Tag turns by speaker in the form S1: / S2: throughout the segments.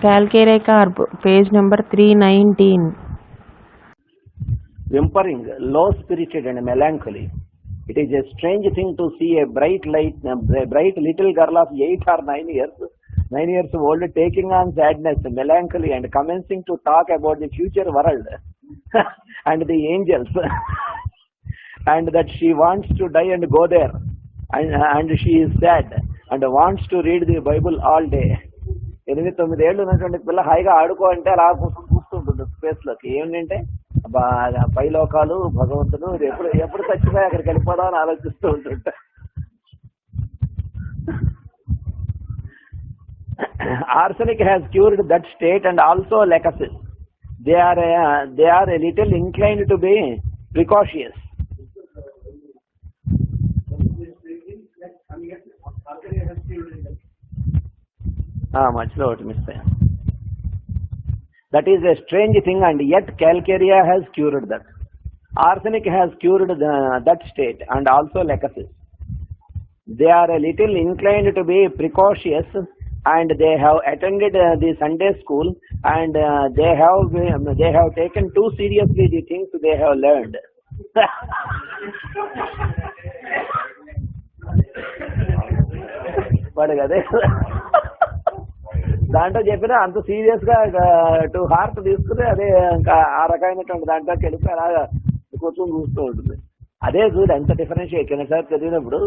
S1: Calcarea Carb, page number 319.
S2: Whimpering, low-spirited and melancholy. It is a strange thing to see a bright little girl of 8 or 9 years old, taking on sadness, melancholy, and commencing to talk about the future world and the angels, and that she wants to die and go there, and she is sad and wants to read the Bible all day. 8-9 ఏళ్ళు ఉన్నటువంటి పిల్ల హాయిగా ఆడుకో అంటే అలా కూర్చుంటుంది space లోకి. ఏంటంటే పై లోకాలు, భగవంతుడు, ఎప్పుడు చచ్చిపోయి అక్కడికి వెళ్ళిపోదాం అని ఆలోచిస్తూ ఉంటుంటా. Arsenic has cured that state and also legacy. They are a little inclined to be precautious. That is a strange thing, and yet Calcarea has cured that. Arsenic has cured that state and also legacy. They are a little inclined to be precautious, and they have attended the Sunday school, and they have taken too seriously the things they have learned. దాంట్లో చెప్పినా అంత serious గా to heart తీసుకుని అదే ఇంకా ఆ రకమైనటువంటి దాంట్లోకి వెళ్ళిపోయి అలాగా కూర్చొని చూస్తూ ఉంటుంది. అదే చూడు ఎంత డిఫరెన్షియేషన్ సార్ చదివినప్పుడు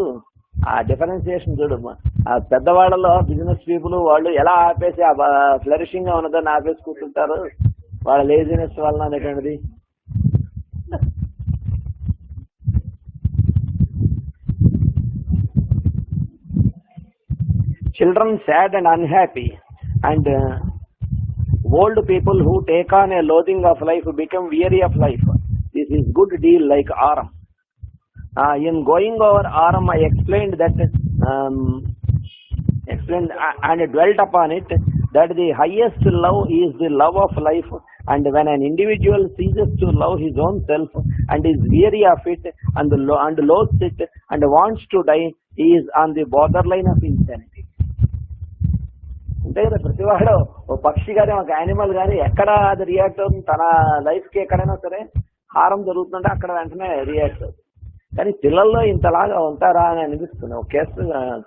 S2: ఆ డిఫరెన్షియేషన్ చూడు. ఆ పెద్దవాళ్ళలో బిజినెస్ పీపుల్ వాళ్ళు ఎలా ఆపేసి ఫ్లరిషింగ్ గా ఉన్నదాన్ని ఆపేసి కూర్చుంటారు వాళ్ళ లేజినెస్ వలన అనేటువంటిది. Children sad and unhappy, and old people who take on a loathing of life become weary of life. This is good deal like Aram. In going over Aram, I explained and dwelt upon it that the highest love is the love of life, and when an individual ceases to love his own self and is weary of it and loathes it and wants to die, he is on the borderline of insanity. అంటే కదా ప్రతివాడు ఓ పక్షి కానీ ఒక animal కానీ ఎక్కడ అది react అవుతుంది, తన లైఫ్కి ఎక్కడైనా సరే హారం జరుగుతుంటే అక్కడ వెంటనే రియాక్ట్ అవుతుంది. కానీ పిల్లల్లో ఇంతలాగా ఉంటారా అని అనిపిస్తుంది. ఒక కేసు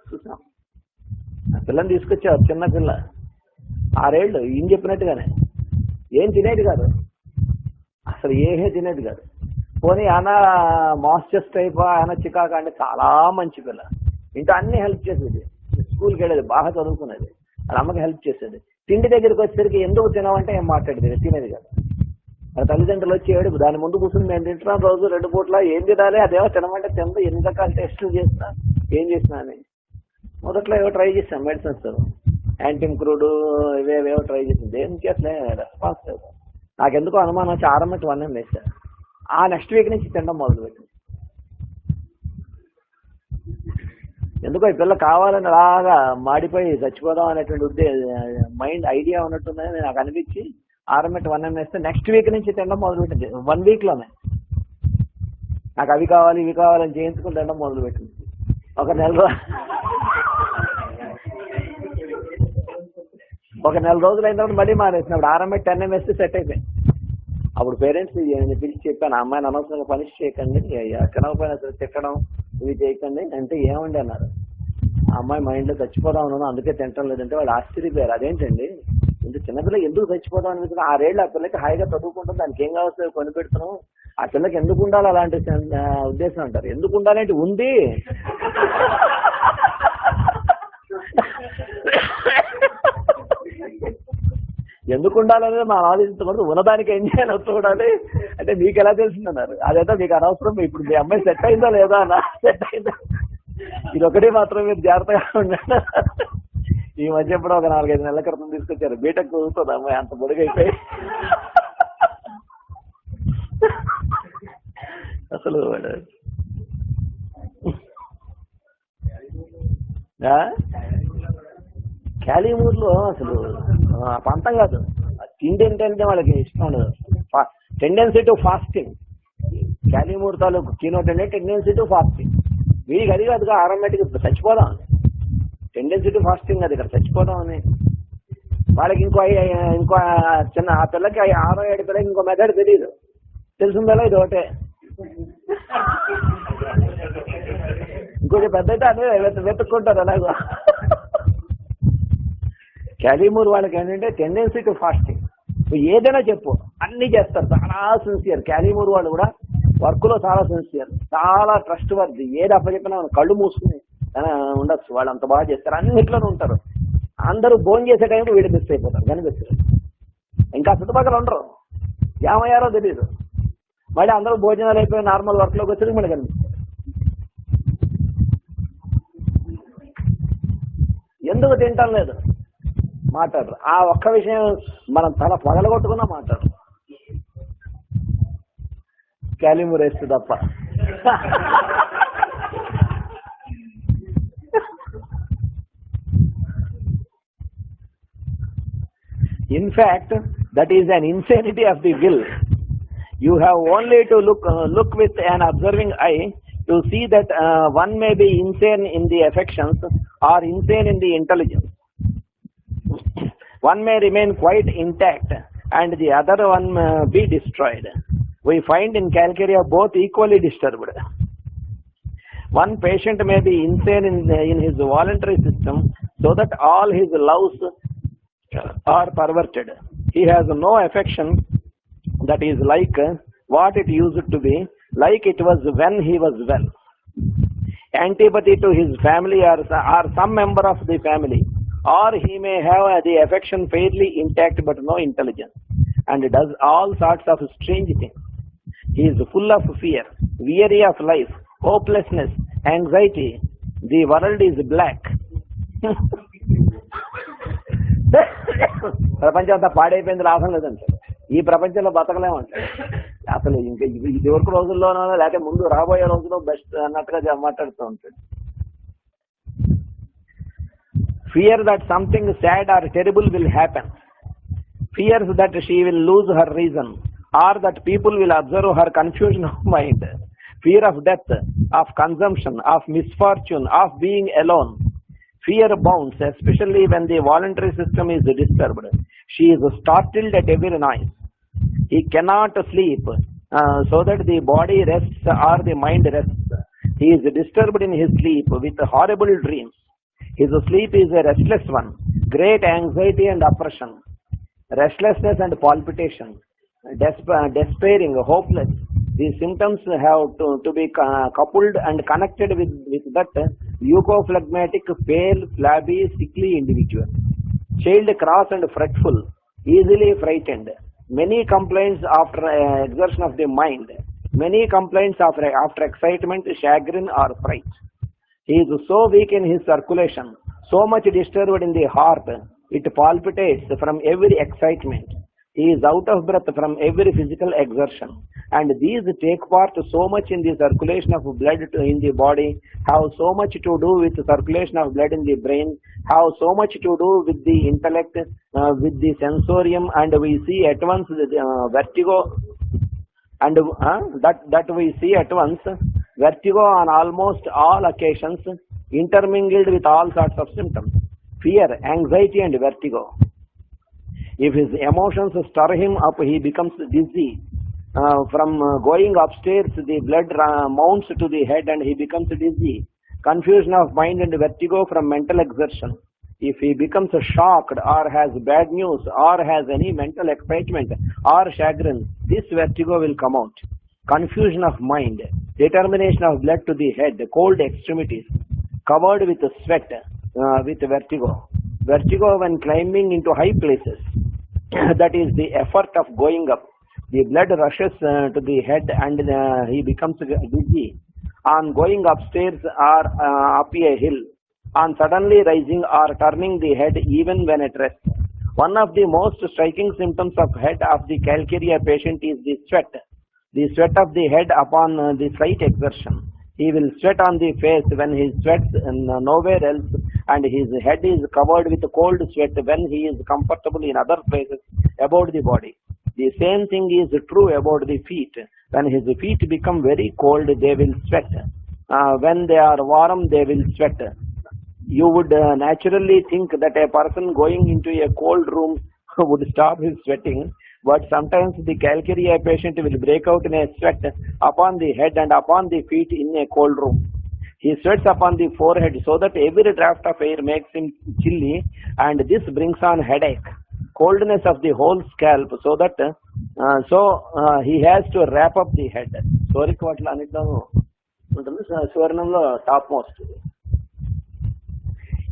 S2: చూసాం, ఆ పిల్లని తీసుకొచ్చారు, చిన్న పిల్ల 6 ఏళ్ళు, ఏం చెప్పినట్టుగానే ఏం తినేది కాదు, అసలు ఏమీ తినేది కాదు. పోనీ ఆయన మాస్టర్స్ టైప్, ఆయన చికాకు అంటే చాలా మంచి పిల్ల, ఇంకా అన్ని హెల్ప్ చేసేది, స్కూల్కి వెళ్ళేది, బాగా చదువుకునేది, వాళ్ళ అమ్మకి హెల్ప్ చేసేది. తిండి దగ్గరికి వచ్చేసరికి ఎందుకు తినవంటే ఏం మాట్లాడేది, తినేది కాదు. వాళ్ళ తల్లిదండ్రులు వచ్చి ఏడుపు, దాని ముందు కూర్చుని మేము తింటున్నాం రోజు 2 పూట్ల, ఏం తినాలి, అదేమో తినమంటే తినదు, ఎన్ని రకాల టెస్టులు చేసినా ఏం చేసినా అని. మొదట్లో ఏవో ట్రై చేసాం, మెడిసిన్స్ యాంటీమ్క్రూడ్ ఇవేవో ట్రై చేసింది, దేనికి అసలే రెస్పాన్స్ లేదు. నాకెందుకో అనుమానం వచ్చి ఆరమ్మటి 1 వేసాను. ఆ నెక్స్ట్ వీక్ నుంచి తినడం మొదలుపెట్టింది. ఎందుకో ఈ పిల్ల కావాలని అలాగా మాడిపోయి చచ్చిపోదాం అనేటువంటి మైండ్ ఐడియా ఉన్నట్టుందని నాకు అనిపించి ఆరమ్మటి 1 వేస్తే నెక్స్ట్ వీక్ నుంచి తినడం మొదలుపెట్టింది. 1 వీక్లోనే నాకు అవి కావాలి ఇవి కావాలని చేయించుకుని తినడం మొదలుపెట్టింది. ఒక నెల రోజులు అయిన తర్వాత మళ్ళీ మానేసినప్పుడు ఆరమ్మటి 10 వేస్తే సెట్ అయిపోయింది. అప్పుడు పేరెంట్స్ పిలిచి చెప్పాను, ఆ అమ్మాయిని అనవసరంగా పనిష్ చేయకండి, తినకపోయినా సరే తిట్టడం ఇవి చేయకండి అంటే ఏమండి అన్నారు. ఆ అమ్మాయి మైండ్లో చచ్చిపోదాం ఉన్నాను అందుకే తింటం లేదంటే వాళ్ళు ఆశ్చర్యపోయారు. అదేంటండి ఇంత చిన్నపిల్ల ఎందుకు చచ్చిపోదాం అనిపిస్తుంది, 6 ఏళ్ళు ఆ పిల్లకి హాయిగా చదువుకుంటుంది, దానికి ఏం కావాల్సి కొనిపెడుతున్నాం, ఆ పిల్లకి ఎందుకు ఉండాలి అలాంటి ఉద్దేశం అంటారు. ఎందుకు ఉండాలంటే ఉంది, ఎందుకు ఉండాలనేది మనం ఆలోచించకూడదు, ఉన్నదానికి ఎంజాయ్ చూడాలి. అంటే మీకు ఎలా తెలిసిందన్నారు, అదైతే మీకు అనవసరం, ఇప్పుడు మీ అమ్మాయి సెట్ అయిందా లేదా అన్న, సెట్ అయిందా, ఇది ఒకటి మాత్రం మీరు జాగ్రత్తగా ఉండండి. ఈ మధ్య ఎప్పుడో ఒక 4-5 నెలల క్రితం తీసుకొచ్చారు, బీటెక్ చదువుతుంది అమ్మాయి, అంత పొడుగైపోయి అసలు క్యాలీమూర్లో అసలు పంతం కాదు, తిండి ఏంటంటే వాళ్ళకి ఇష్టం ఉండదు, టెండెన్సీ టు ఫాస్టింగ్. క్యాలీమూర్ తాలూకు కీనోట్ అంటే టెండెన్సీ టు ఫాస్టింగ్. వీడికి అది కాదుగా ఆటోమేటిక్గా చచ్చిపోదాం, టెండెన్సీ టు ఫాస్టింగ్ అది, ఇక్కడ చచ్చిపోదాం అని వాళ్ళకి ఇంకో చిన్న ఆ పిల్లకి 6 7 పిల్లకి ఇంకో మెథడ్ తెలియదు, తెలిసిందలా ఇది ఒకటే. ఇంకొంచెం పెద్ద అయితే అదే వెతుక్కుంటారు అలాగా. క్యాలీమూర్ వాళ్ళకి ఏంటంటే టెండెన్సీ టు ఫాస్టింగ్. ఏదైనా చెప్పు అన్ని చేస్తారు, చాలా సిన్సియర్. క్యాలీమూర్ వాళ్ళు కూడా వర్క్ లో చాలా సిన్సియర్, చాలా ట్రస్ట్ వర్ది. ఏది అప్పచెప్పినా కళ్ళు మూసుకుని ఉండొచ్చు, వాళ్ళు అంత బాగా చేస్తారు, అన్నిట్లోనే ఉంటారు. అందరూ భోజనం చేసే టైంకి వీడు మిస్ అయిపోతారు, కనిపిస్తారు. ఇంకా చుట్టుపక్కల ఉండరు, ఏమయ్యారో తెలియదు. మళ్ళీ అందరూ భోజనాలు అయిపోయి నార్మల్ వర్క్ లోకి వచ్చి మళ్ళీ కనిపిస్తారు. ఎందుకు తింటాం లేదు మాట్లాడరు. ఆ ఒక్క విషయం మనం తల పగలగొట్టుకున్నా మాట్లాడరు, క్యాలీమూర్ వేస్తే తప్ప. In fact, that is an insanity of the will. You have only to look with an observing eye to see that one may be insane in the affections or insane in the intelligence. One may remain quite intact and the other one be destroyed. We find in Calcarea both equally disturbed. One patient may be insane in his voluntary system so that all his loves are perverted. He has no affection that is like what it used to be, like it was when he was well. Antipathy to his family or some member of the family, or he may have the affection fairly intact but no intelligence, and does all sorts of strange things. He is full of fear, weary of life, hopelessness, anxiety. The world is black. ప్రపంచం అంతా పాడైపోయింది, లాభం లేదంటే ఈ ప్రపంచంలో బతకలేమంటారు. అసలు ఇంకా ఇది వరకు రోజుల్లోనో లేకపోతే ముందు రాబోయే రోజుల్లో బెస్ట్ అన్నట్టుగా మాట్లాడుతూ ఉంటాడు. Fear that something sad or terrible will happen. Fears that she will lose her reason, or that people will observe her confusion of mind. Fear of death, of consumption, of misfortune, of being alone. Fear bounds, especially when the voluntary system is disturbed. She is startled at every noise. He cannot sleep so that the body rests or the mind rests. He is disturbed in his sleep with horrible dreams. His sleep is a restless one, great anxiety and oppression, restlessness and palpitation, despairing, hopeless. These symptoms have to be coupled and connected with that leucophlegmatic, pale, flabby, sickly individual. Child cross and fretful, easily frightened. Many complaints after exertion of the mind. Many complaints after excitement, chagrin or fright. He is so weak in his circulation, so much disturbed in the heart, it palpitates from every excitement. He is out of breath from every physical exertion. And these take part so much in the circulation of blood in the body, have so much to do with the circulation of blood in the brain, have so much to do with the intellect, with the sensorium, and we see at once vertigo, and that we see at once vertigo on almost all occasions, intermingled with all sorts of symptoms, fear, anxiety and vertigo. If his emotions stir him up, he becomes dizzy. From going upstairs, the blood mounts to the head and he becomes dizzy. Confusion of mind and vertigo from mental exertion. If he becomes shocked or has bad news or has any mental excitement or chagrin, this vertigo will come out. Confusion of mind, determination of blood to the head, cold extremities, covered with sweat, with vertigo. Vertigo when climbing into high places, that is the effort of going up. The blood rushes to the head and he becomes dizzy. On going upstairs or up a hill, on suddenly rising or turning the head even when at rest. One of the most striking symptoms of head of the Calcarea patient is the sweat. The sweat of the head upon the slight exertion. He will sweat on the face when he sweats nowhere else, and his head is covered with cold sweat when he is comfortable in other places about the body. The same thing is true about the feet. When his feet become very cold, they will sweat. When they are warm, they will sweat. you would naturally think that a person going into a cold room would stop his sweating, but sometimes the Calcarea patient will break out in a sweat upon the head and upon the feet in a cold room. He sweats upon the forehead so that every draft of air makes him chilly, and this brings on headache, coldness of the whole scalp, so that he has to wrap up the head. Soric vatla anitano untundi swarnamlo topmost.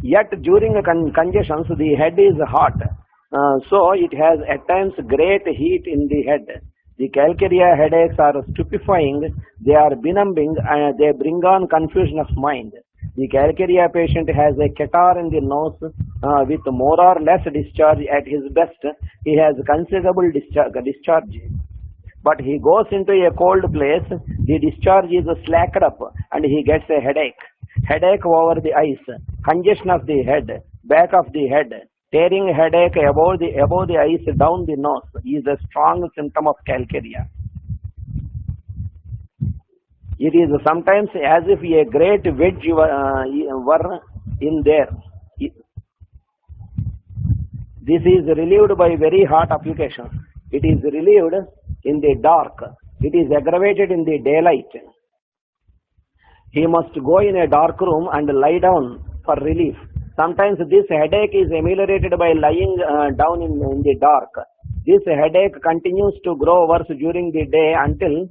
S2: Yet during congestions the head is hot, so it has at times great heat in the head. The Calcarea headaches are stupefying, they are benumbing, and they bring on confusion of mind. The Calcarea patient has a catarrh in the nose with more or less discharge. At his best, he has considerable discharge. But he goes into a cold place, the discharge is slacked up and he gets a headache over the eyes, congestion of the head, back of the head, tearing headache above the eyes, down the nose is a strong symptom of Calcarea. It is sometimes as if a great wedge were in there. This is relieved by very hot applications. It is relieved in the dark. It is aggravated in the daylight. He must go in a dark room and lie down for relief. Sometimes this headache is ameliorated by lying down in the dark. This headache continues to grow worse during the day until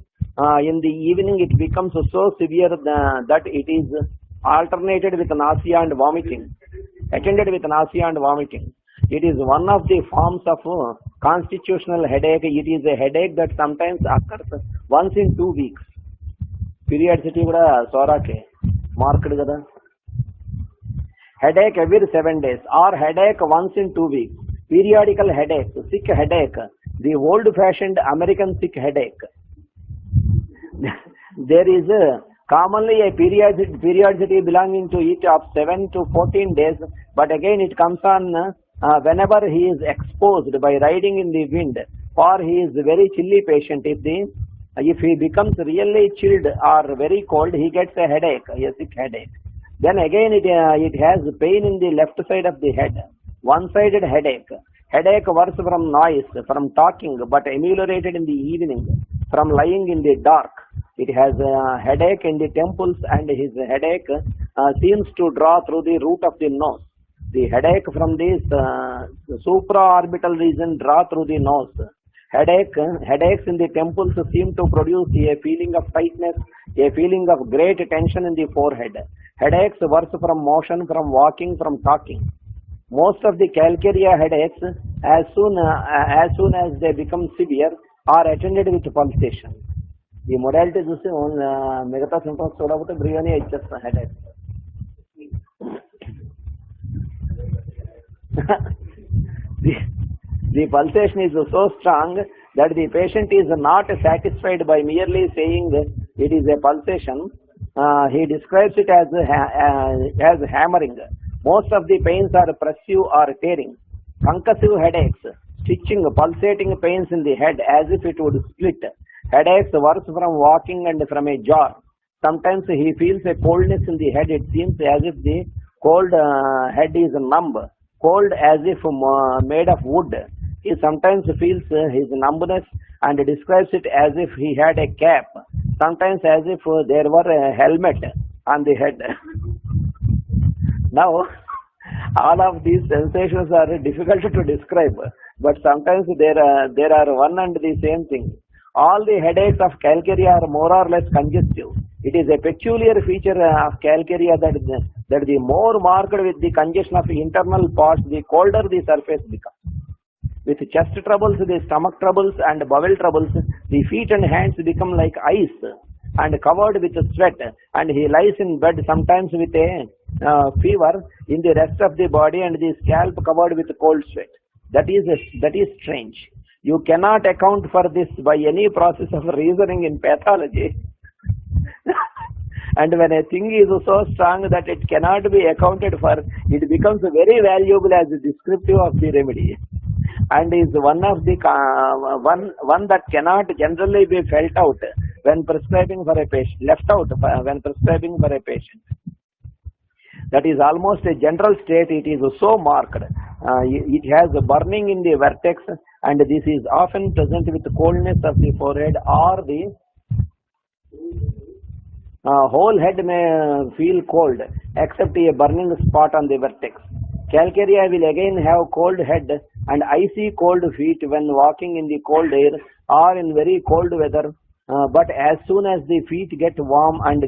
S2: in the evening it becomes so severe that it is alternated with nausea and vomiting, attended with nausea and vomiting. It is one of the forms of constitutional headache. It is a headache that sometimes occurs once in 2 weeks. Periodicity kuda sorake marked kada. Headache every 7 days or headache once in 2 weeks. Periodical headache, sick headache, the old-fashioned American sick headache. There is commonly a periodicity belonging to each of 7 to 14 days, but again it comes on whenever he is exposed by riding in the wind, or he is very chilly patient. If he becomes really chilled or very cold, he gets a headache, a sick headache. Then again it has pain in the left side of the head, one-sided headache. Headache worse from noise, from talking, but ameliorated in the evening, from lying in the dark. It has a headache in the temples, and his headache seems to draw through the root of the nose. The headache from this supraorbital region draw through the nose. Headaches in the temples seem to produce a feeling of tightness, a feeling of great tension in the forehead. Headaches worse from motion, from walking, from talking. Most of the Calcarea headaches, as soon as they become severe, are attended with pulsation. The modality చూసి మిగతా symptoms చూడకపోతే బ్రీగానే ఇచ్చేస్తాం headache. The pulsation is so strong that the patient is not satisfied by merely saying it is a pulsation. He describes it as hammering. Most of the pains are pressive or tearing. Concussive headaches, stitching, pulsating pains in the head as if it would split. Headaches worse from walking and from a jar. Sometimes he feels a coldness in the head. It seems as if the cold head is numb, cold as if made of wood. He sometimes feels his numbness and describes it as if he had a cap, sometimes as if there were a helmet on the head. Now, all of these sensations are difficult to describe, but sometimes there are one and the same thing. All the headaches of Calcarea are more or less congestive. It is a peculiar feature of Calcarea that the more marked with the congestion of internal parts, the colder the surface becomes. With chest troubles, the stomach troubles and bowel troubles, the feet and hands become like ice and covered with sweat, and he lies in bed sometimes with a fever in the rest of the body and the scalp covered with cold sweat. That is strange. You cannot account for this by any process of reasoning in pathology. And when a thing is so strong that it cannot be accounted for, it becomes very valuable as descriptive of the remedy, and is one of the one that cannot generally be felt out when prescribing for a patient, left out when prescribing for a patient. that is almost a general state. It is so marked. It has burning in the vertex, and this is often present with coldness of the forehead, or the whole head may feel cold except a burning spot on the vertex. Calcarea will again have cold head and icy cold feet when walking in the cold air or in very cold weather, but as soon as the feet get warm and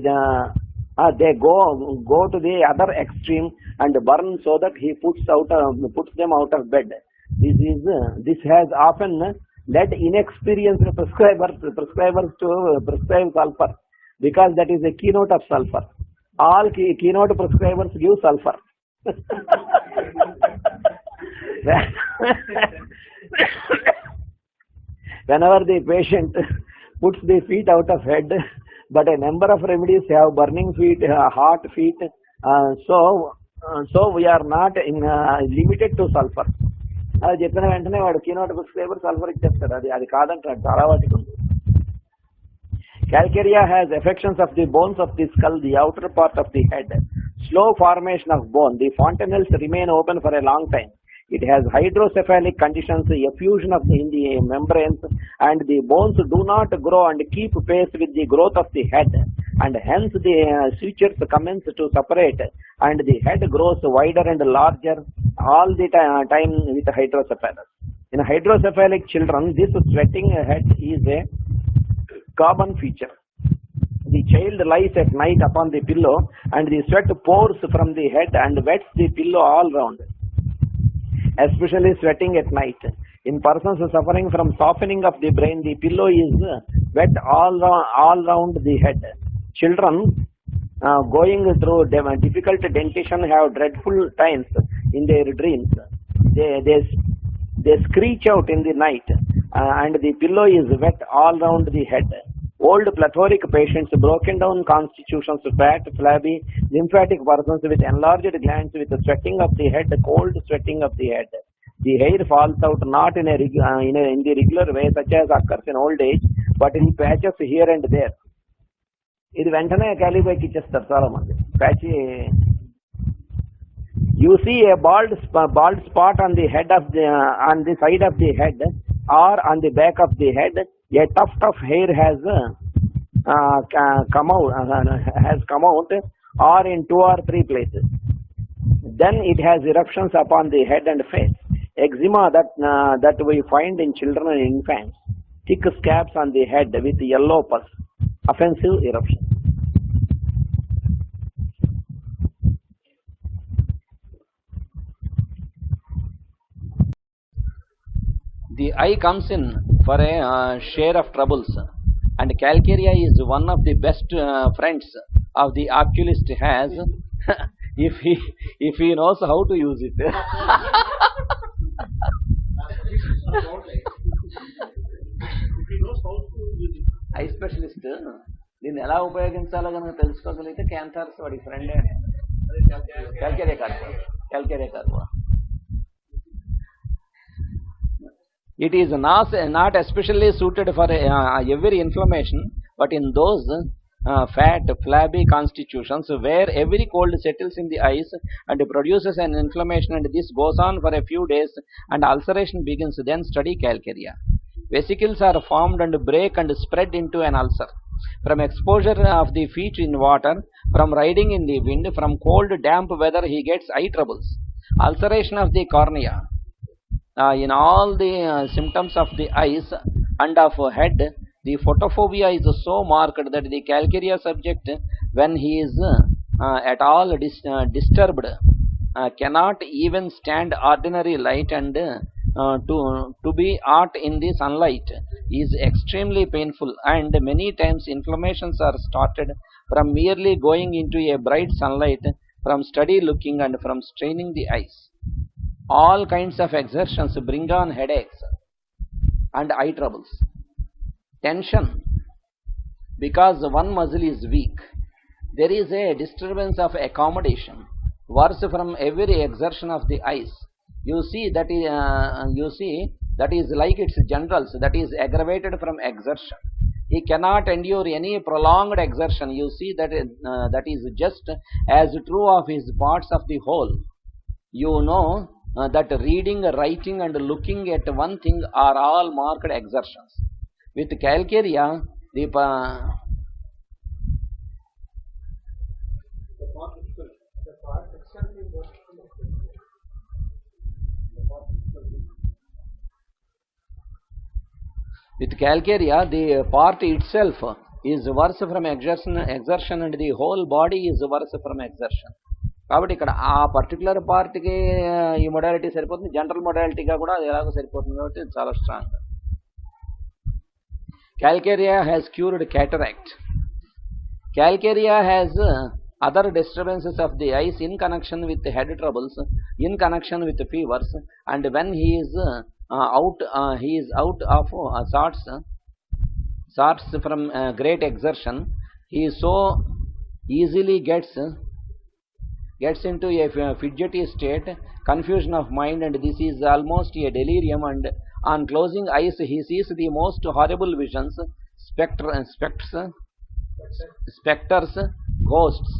S2: they go to the other extreme and burn, so that he puts them out of bed. This has often led inexperienced prescribers to prescribe sulfur, because that is the keynote of sulfur. All keynote prescribers give sulfur. Whenever the patient puts the feet out of head, but a number of remedies have burning feet, hot feet, so we are not limited to sulfur. అది చెప్పిన వెంటనే వాడు keynote prescriber sulphur ఇచ్చేస్తాడు. అది కాదంటాడు, చాలా వాటికి ఉంది. Calcarea has affections of the bones of the skull, the outer part of the head. Slow formation of bone. The fontanelles remain open for a long time. It has hydrocephalic conditions, effusion in the membranes, and the bones do not grow and keep pace with the growth of the head, and hence the sutures commence to separate, and the head grows wider and larger all the time with hydrocephalus. In hydrocephalic children, this sweating head is a common feature. The child lies at night upon the pillow, and the sweat pours from the head and wets the pillow all round, especially sweating at night. In persons suffering from softening of the brain, the pillow is wet all round the head. Children going through difficult dentition have dreadful times in their dreams. They screech out in the night, and the pillow is wet all round the head. Old plethoric patients, broken down constitutions, fat, flabby, lymphatic persons with enlarged glands, with sweating of the head, cold sweating of the head. The hair falls out not in the regular way, such as occurs in old age, but in patches here and there. ఇది వెంటనే క్యాలిబైకి ఇచ్చేస్తారు చాలా మంది. Patchy, you see a bald spot on the head of on the side of the head or on the back of the head. A tuft of hair has come out or in 2 or 3 places. Then it has eruptions upon the head and face. Eczema that we find in children and infants. Thick scabs on the head with yellow pus. Offensive eruption.
S3: The eye comes in for a share of troubles, and Calcarea is one of the best friends of the oculist has if he knows how to use it. I specialist దీన్ని ఎలా ఉపయోగించాలో కనుక తెలుసుకోగలిగితే cancers వాడి ఫ్రెండే. Calcarea కార్బో. It is not especially suited for every inflammation, but in those fat, flabby constitutions where every cold settles in the eyes and produces an inflammation, and this goes on for a few days and ulceration begins. Then study Calcarea. Vesicles are formed and break and spread into an ulcer from exposure of the feet in water, from riding in the wind, from cold damp weather he gets eye troubles. Ulceration of the cornea. In all the symptoms of the eyes and of head, the photophobia is so marked that the Calcarea subject, when he is at all disturbed, cannot even stand ordinary light, and to be out in the sunlight is extremely painful, and many times inflammations are started from merely going into a bright sunlight, from steady looking, and from straining the eyes. All kinds of exertions bring on headaches and eye troubles. Tension, because one muscle is weak. There is a disturbance of accommodation, worse from every exertion of the eyes. You see that is like its generals, that is aggravated from exertion. He cannot endure any prolonged exertion. You see that that is just as true of his parts of the whole. You know that reading, writing and looking at one thing are all marked exertions. With Calcarea, with Calcarea, the part itself is worse from exertion, and the whole body is worse from exertion. కాబట్టి ఇక్కడ ఆ particular పార్ట్కి ఈ modality సరిపోతుంది, general మొడాలిటీగా కూడా అది ఎలాగో సరిపోతుంది, కాబట్టి చాలా strong. Calcarea has cured cataract. Calcarea has other disturbances of the eyes in connection with head troubles, in connection with fevers, and when he is out of sorts from great exertion, he so easily gets into a fidgety state, confusion of mind, and this is almost a delirium, and on closing eyes he sees the most horrible visions, specters, ghosts.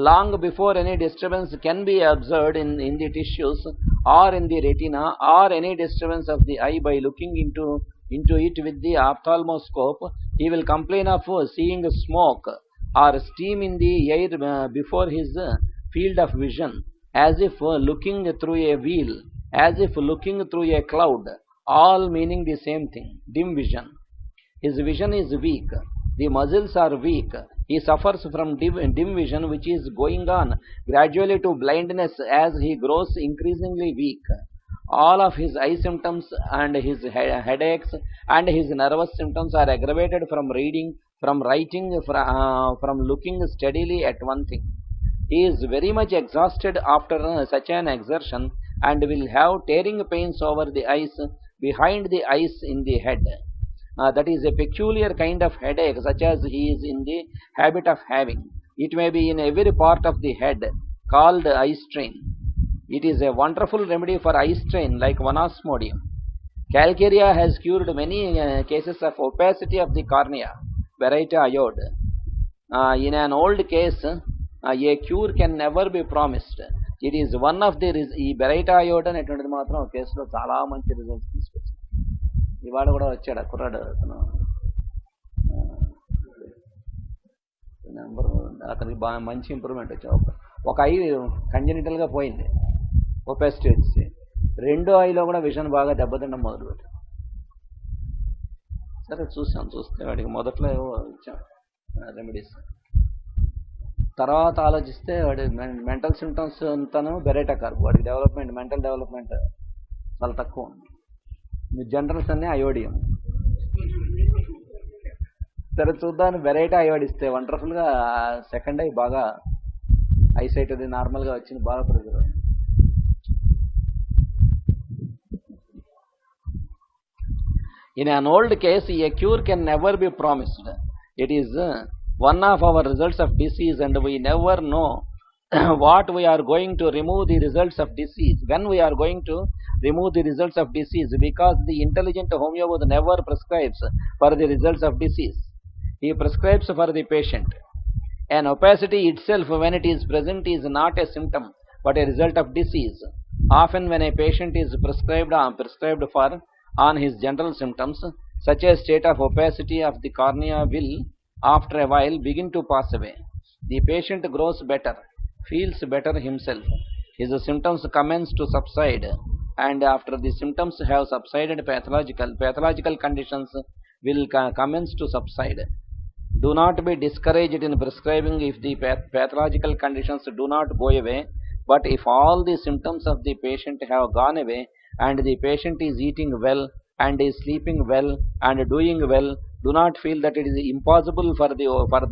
S3: Long before any disturbance can be observed in the tissues or in the retina, or any disturbance of the eye by looking into it with the ophthalmoscope, he will complain of seeing smoke or steam in the air before his field of vision, as if looking through a wheel, as if looking through a cloud, all meaning the same thing, dim vision. His vision is weak, the muscles are weak, he suffers from dim vision, which is going on gradually to blindness as he grows increasingly weak. All of his eye symptoms and his headaches and his nervous symptoms are aggravated from reading, from writing, from looking steadily at one thing. He is very much exhausted after such an exertion, and will have tearing pains over the eyes, behind the eyes, in the head. That is a peculiar kind of headache, such as he is in the habit of having. It may be in every part of the head, called eye strain. It is a wonderful remedy for eye strain, like Vanasmodium. Calcarea has cured many cases of opacity of the cornea, Verita iode. In an old case, a cure can never be promised. It is one of the ఈ బెరైటా అయోడ్ అనేటువంటిది మాత్రం ఒక కేసులో చాలా మంచి results తీసుకొచ్చింది. ఇవాళ కూడా వచ్చాడు కుర్రాడు, నెంబర్ అతనికి బాగా మంచి ఇంప్రూవ్మెంట్ వచ్చాడు. ఒక ఐ కంజెనిటల్గా పోయింది, ఒపాసిటీ వచ్చి, రెండో ఐలో కూడా విజన్ బాగా దెబ్బతిండం మొదలుపెట్టాడు. సరే చూస్తే వాడికి మొదట్లో ఏవో ఇచ్చాం రెమెడీస్, తర్వాత ఆలోచిస్తే వాడి మెంటల్ సిమ్టమ్స్ అంతాను బెరైటా కార్బ్, వాడికి డెవలప్మెంట్, మెంటల్ డెవలప్మెంట్ చాలా తక్కువ ఉంది. జనరల్స్ అన్నీ అయోడియం. సరే చూద్దాన్ని బెరైటా అయోడ్ ఇస్తే వండర్ఫుల్గా సెకండ్ ఐ బాగా ఐసైట్ అది నార్మల్గా వచ్చింది, బాగా pressure. In an old case, a cure can never be promised. It is one of our results of disease, and we never know what we are going to remove the results of disease, when we are going to remove the results of disease, because the intelligent homeopath never prescribes for the results of disease. He prescribes for the patient. An opacity itself, when it is present, is not a symptom but a result of disease. Often when a patient is prescribed for on his general symptoms, such a state of opacity of the cornea will after a while begin to pass away. The patient grows better, feels better himself, his symptoms commence to subside, and after the symptoms have subsided, pathological conditions will commence to subside. Do not be discouraged in prescribing if the pathological conditions do not go away, but if all the symptoms of the patient have gone away, and the patient is eating well and is sleeping well and doing well, do not feel that it is impossible for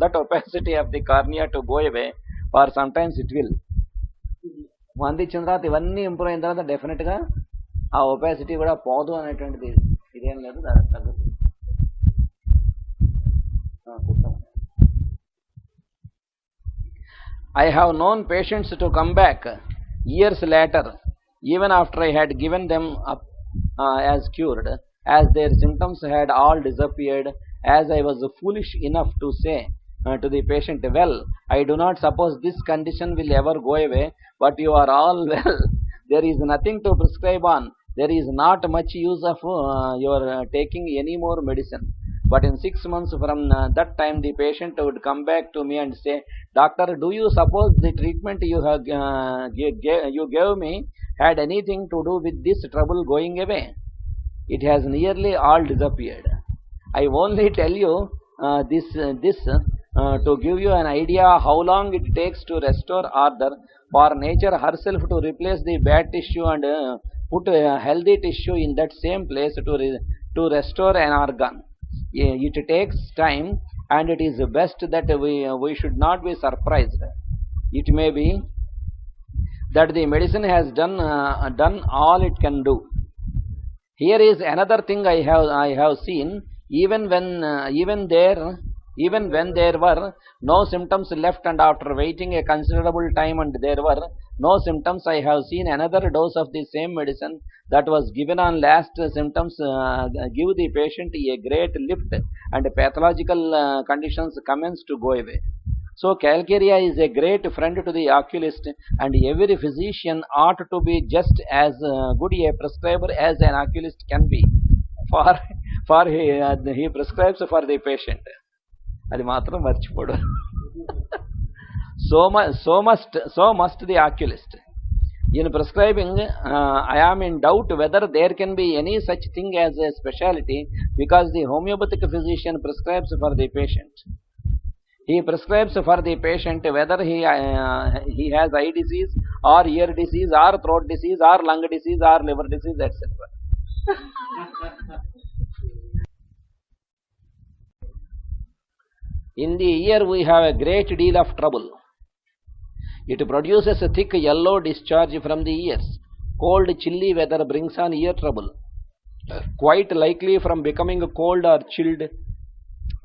S3: that opacity of the cornea to go away, for sometimes it will. మంది ఇచ్చిన తర్వాత ఇవన్నీ improve అయిన తర్వాత డెఫినెట్గా ఆ opacity కూడా పోదు అనేటువంటిది ఇదేం లేదు, దానికి తగ్గుతుంది. I have known patients to come back years later, even after I had given them up as cured, as their symptoms had all disappeared, as I was foolish enough to say to the patient, well, I do not suppose this condition will ever go away, but you are all well. There is nothing to prescribe on. There is not much use of your taking any more medicine. But in 6 months from that time, the patient would come back to me and say, Doctor, do you suppose the treatment you gave me had anything to do with this trouble going away? It has nearly all disappeared. I only tell you this to give you an idea how long it takes to restore order, for nature herself to replace the bad tissue and put a healthy tissue in that same place to restore an organ. It takes time, and it is best that we should not be surprised. It may be that the medicine has done all it can do. Here is another thing I have seen. Even when there were no symptoms left, and after waiting a considerable time and there were no symptoms, I have seen another dose of the same medicine that was given on last symptoms give the patient a great lift, and pathological conditions commence to go away. So Calcarea is a great friend to the oculist, and every physician ought to be just as good a prescriber as an oculist can be, for he prescribes for the patient. అది మాత్రం మర్చిపోడు. So must the oculist. In prescribing, I am in doubt whether there can be any such thing as a speciality, because the homeopathic physician prescribes for the patient. He prescribes for the patient whether he has eye disease or ear disease or throat disease or lung disease or liver disease, etc. In the ear we have a great deal of trouble. It produces a thick yellow discharge from the ears. Cold, chilly weather brings on ear trouble. Quite likely from becoming cold or chilled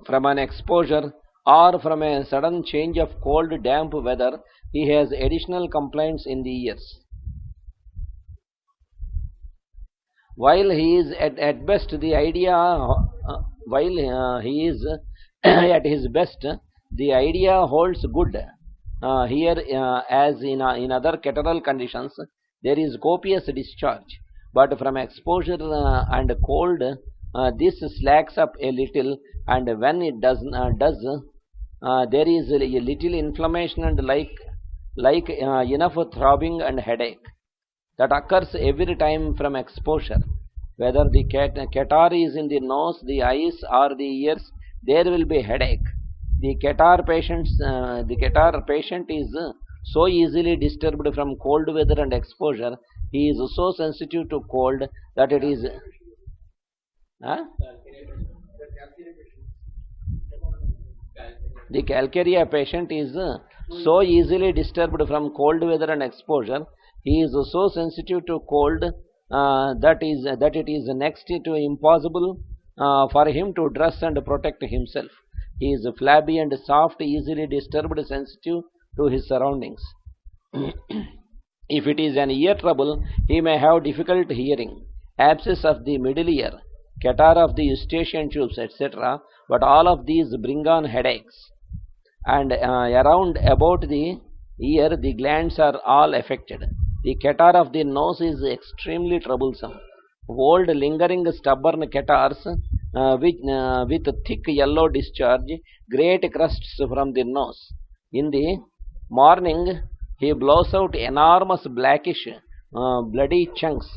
S3: from an exposure, or from a sudden change of cold, damp weather, he has additional complaints in the ears. While he is at best the idea, he is at his best, the idea holds good. Here, as in other catarrhal conditions, there is copious discharge, but from exposure and cold, this slacks up a little, and when it does, there is a little inflammation and like enough throbbing and headache that occurs every time from exposure. Whether the catarrh is in the nose, the eyes, or the ears, there will be headache. The catarrh patient is so easily disturbed from cold weather and exposure. He is so sensitive to cold that it is. The Calcarea patient is so easily disturbed from cold weather and exposure. He is so sensitive to cold that it is next to impossible for him to dress and protect himself. He is flabby and soft, easily disturbed, sensitive to his surroundings. If it is an ear trouble, he may have difficult hearing, abscess of the middle ear, catarrh of the eustachian tubes, etc. But all of these bring on headaches. And about the ear, the glands are all affected. The catarrh of the nose is extremely troublesome. Old, lingering, stubborn catarrhs with thick yellow discharge, great crusts from the nose. In the morning, he blows out enormous blackish, bloody chunks.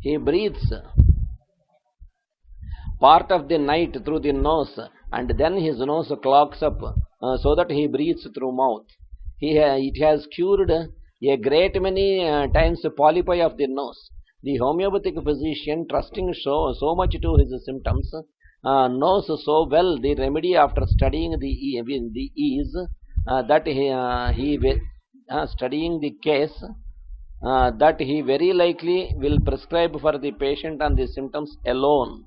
S3: He breathes part of the night through the nose, and then his nose clogs up so that he breathes through mouth. It has cured a great many times polypi of the nose. The homeopathic physician, trusting so much to his symptoms, knows so well the remedy after studying studying the case, that he very likely will prescribe for the patient on the symptoms alone.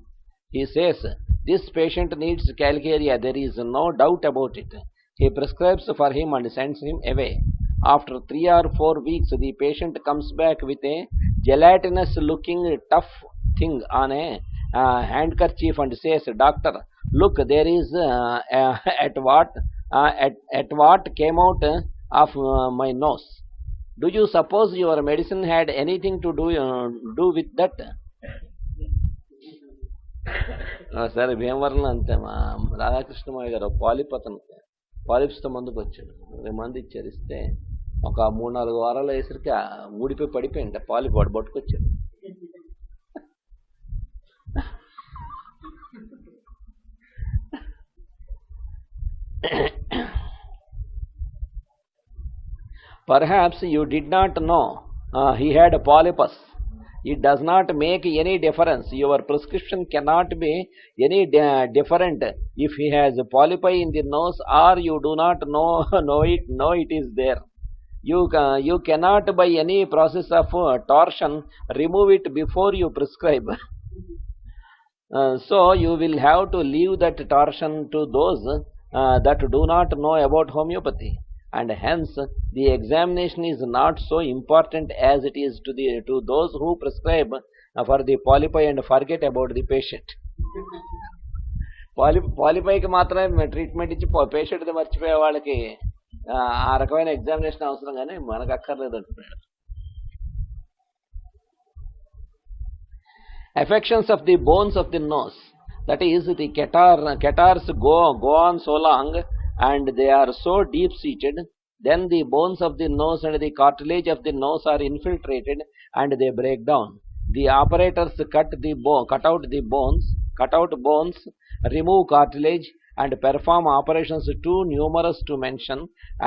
S3: He says, this patient needs Calcarea, there is no doubt about it. He prescribes for him and sends him away. After 3 or 4 weeks, the patient comes back with a gelatinous looking tough thing on a handkerchief and says, "Doctor, look, there is at what came out of my nose. Do you suppose your medicine had anything to do with that?" సరే భీమవరంలో అంతే మా రాధాకృష్ణమయ్య గారు polyp అతను పాలిప్స్తో మందుకు వచ్చాడు. మందు ఇచ్చారు, ఇస్తే ఒక 3-4 వారాలు వేసరికి ఊడిపోయి పడిపోయింది పాలిప్. వాడు పట్టుకొచ్చాడు. Perhaps you did not know he had a polypus. It does not make any difference. Your prescription cannot be any different if he has a polypi in the nose or you do not know it is there. You cannot by any process of torsion remove it before you prescribe. So you will have to leave that torsion to those that do not know about homeopathy. And hence the examination is not so important as it is to those who prescribe for the polypi and forget about the patient. పాలిపైకి మాత్రమే treatment ఇచ్చి పేషెంట్ది మర్చిపోయే వాళ్ళకి ఆ రకమైన examination అవసరం, కానీ మనకు అక్కర్లేదు అంటున్నాడు. Affections of the bones of the nose, that is the catars go on so long and they are so deep seated, then the bones of the nose and the cartilage of the nose are infiltrated and they break down. The operators cut out bones, remove cartilage and perform operations too numerous to mention,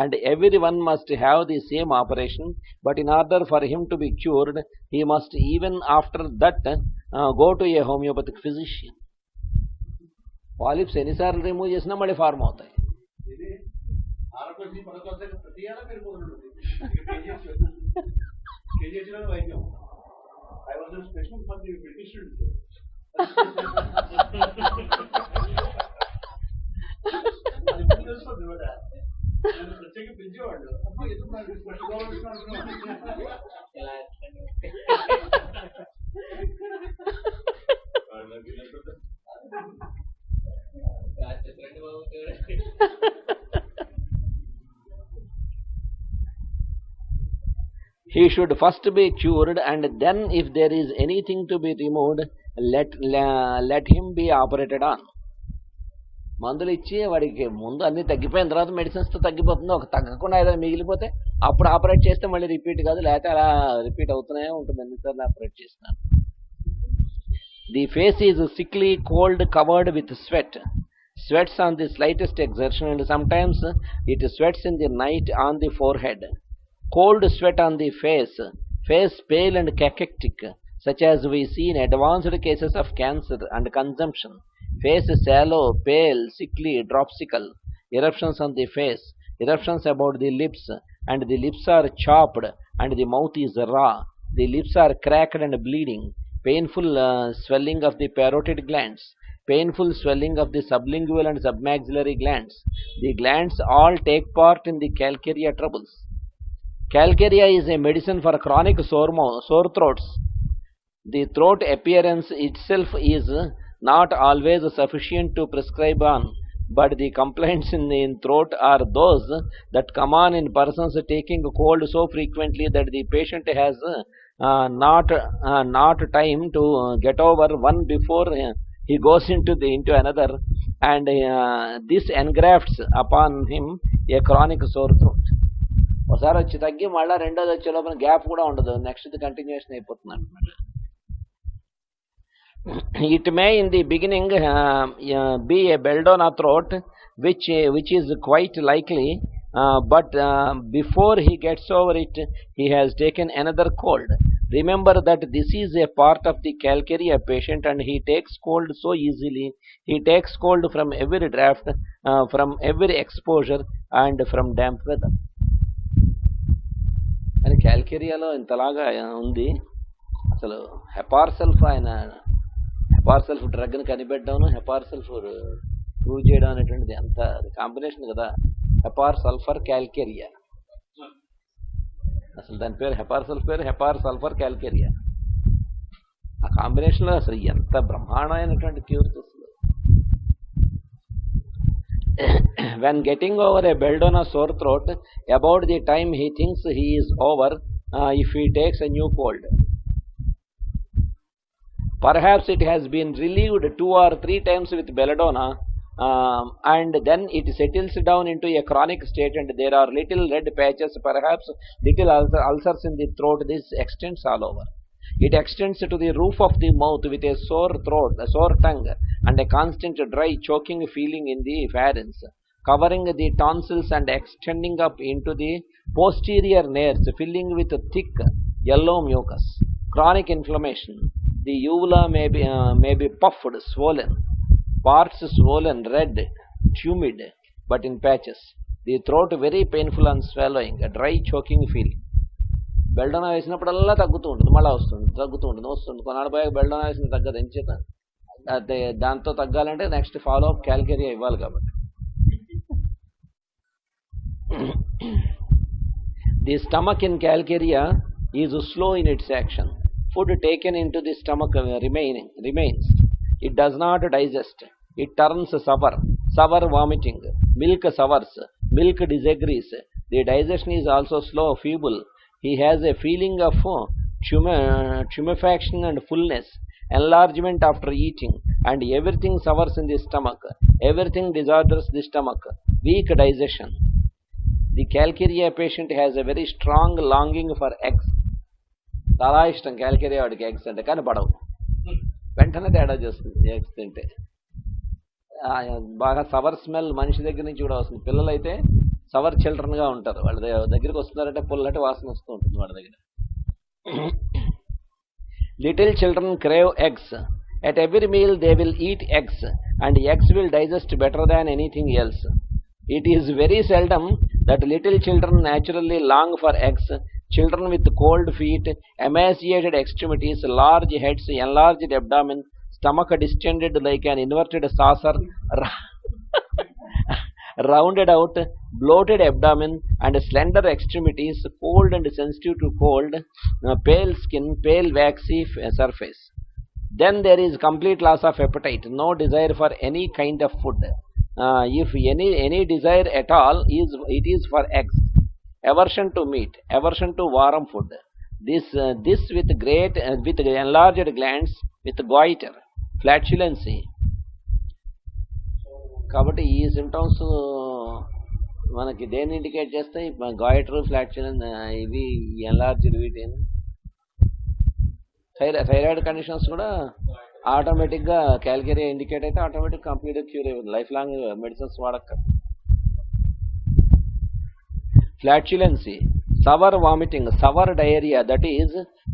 S3: and everyone must have the same operation, but in order for him to be cured he must even after that go to a homeopathic physician. Polyps ఎన్నిసార్లు remove చేసినా మళ్ళీ form అవుతాయి. He should first be cured, and then if there is anything to be removed, let him be operated on. మందులు ఇచ్చి వాడికి ముందు అన్ని తగ్గిపోయిన తర్వాత మెడిసిన్స్తో తగ్గిపోతుంది, ఒక తగ్గకుండా ఏదైనా మిగిలిపోతే అప్పుడు ఆపరేట్ చేస్తే మళ్ళీ రిపీట్ కాదు, లేకపోతే అలా రిపీట్ అవుతూనే ఉంటుంది ఎన్నిసార్లు ఆపరేట్ చేస్తున్నాను. The face is sickly, cold, covered with sweats on the slightest exertion, and sometimes it sweats in the night on the forehead. Cold sweat on the face pale and cachectic, such as we see in advanced cases of cancer and consumption. Face sallow, pale, sickly, dropsical. Eruptions on the face, eruptions about the lips, and the lips are chopped and the mouth is raw. The lips are cracked and bleeding. Painful swelling of the parotid glands, painful swelling of the sublingual and submaxillary glands. The glands all take part in the Calcarea troubles. Calcarea is a medicine for chronic sore throats. The throat appearance itself is not always sufficient to prescribe on, but the complaints in throat are those that come on in persons taking cold so frequently that the patient has not time to get over one before he goes into another, and this engrafts upon him a chronic sore throat. ఒకసారి వచ్చి తగ్గి మళ్ళీ రెండోది వచ్చే లోపల gap కూడా ఉండదు, next continuation అయిపోతుంది అనమాట. It may in the beginning be a belladonna throat, which is quite likely, but before he gets over it, he has taken another cold. Remember that this is a part of the Calcarea patient, and he takes cold so easily. He takes cold from every draft, from every exposure, and from damp weather. అని క్యాల్కేరియాలో ఇంతలాగా ఉంది. అసలు Hepar sulph డ్రగ్ని కనిపెట్టడం, Hepar sulph prove చేయడం అనేటువంటిది అంత combination కదా. హెపార్ sulphur calcarea, అసలు దాని పేరు హెపార్ సల్ఫర్ క్యాల్కేరియా. ఆ కాంబినేషన్లో అసలు ఎంత బ్రహ్మాండమైనటువంటి క్యూర్ వస్తుంది. When getting over a belladonna sore throat, about the time he thinks he is over, if he takes a new cold. Perhaps it has been relieved 2 or 3 times with belladonna, and then it settles down into a chronic state, and there are little red patches, perhaps little ulcers in the throat. This extends all over. It extends to the roof of the mouth with a sore throat, a sore tongue, and a constant dry choking feeling in the pharynx, covering the tonsils and extending up into the posterior nares, filling with thick yellow mucus. Chronic inflammation. The uvula may be puffed, swollen, parts swollen, red, humid, but in patches. The throat very painful and swallowing, a dry choking feeling. Belladonna వేసినప్పుడల్లా తగ్గుతూ ఉంటుంది, మళ్ళీ వస్తుంది, తగ్గుతూ ఉంటుంది, వస్తుంది. కొన్నాళ్ళు పోయాక బెల్డోనా వేసిన తగ్గదు. ఏం చేత అదే దాంతో తగ్గాలంటే నెక్స్ట్ ఫాలో అప్ క్యాల్కేరియా ఇవ్వాలి కాబట్టి. The stomach in Calcarea is slow in its action. Food taken into the stomach remains. It does not digest. It turns sour vomiting. Milk sours. Milk disagrees. The digestion is also slow, feeble. He has a feeling of tumefaction and fullness, enlargement after eating, and everything sours in the stomach. Everything disorders the stomach. Weak digestion. The Calcarea patient has a very strong longing for eggs. చాలా ఇష్టం calcarea వాడికి eggs అంటే, కానీ పడవు. వెంటనే తేడా చేస్తుంది eggs తింటే. బాగా సవర్ స్మెల్ మనిషి దగ్గర నుంచి కూడా వస్తుంది. పిల్లలైతే సవర్ చిల్డ్రన్గా ఉంటారు. వాళ్ళ దగ్గరికి వస్తున్నారంటే పుల్లటి వాసన వస్తూ ఉంటుంది వాళ్ళ దగ్గర. Little children crave eggs. At every meal they will eat eggs, and eggs will digest better than anything else. It is very seldom that little children naturally long for eggs. Children with cold feet, emaciated extremities, large heads, enlarged abdomen, stomach distended like an inverted saucer, rounded out, bloated abdomen, and slender extremities, cold and sensitive to cold, pale skin, pale waxy surface. Then there is complete loss of appetite, no desire for any kind of food. If any desire at all, it is for eggs. Aversion to meat, aversion to warm food. This with enlarged glands, with goiter, flatulency. కాబట్టి ఈ symptoms మనకి దేన్ని indicate చేస్తాయి? Goitre, ఫ్లాచులెన్స్, ఇవి enlarged వీటి. Thyroid conditions కూడా ఆటోమేటిక్గా calcarea indicate అయితే ఆటోమేటిక్ కంప్లీట్ క్యూర్ అయిపోతుంది, లైఫ్ లాంగ్ మెడిసిన్స్ వాడక్క. Flatulency, sour vomiting, sour diarrhea, that is,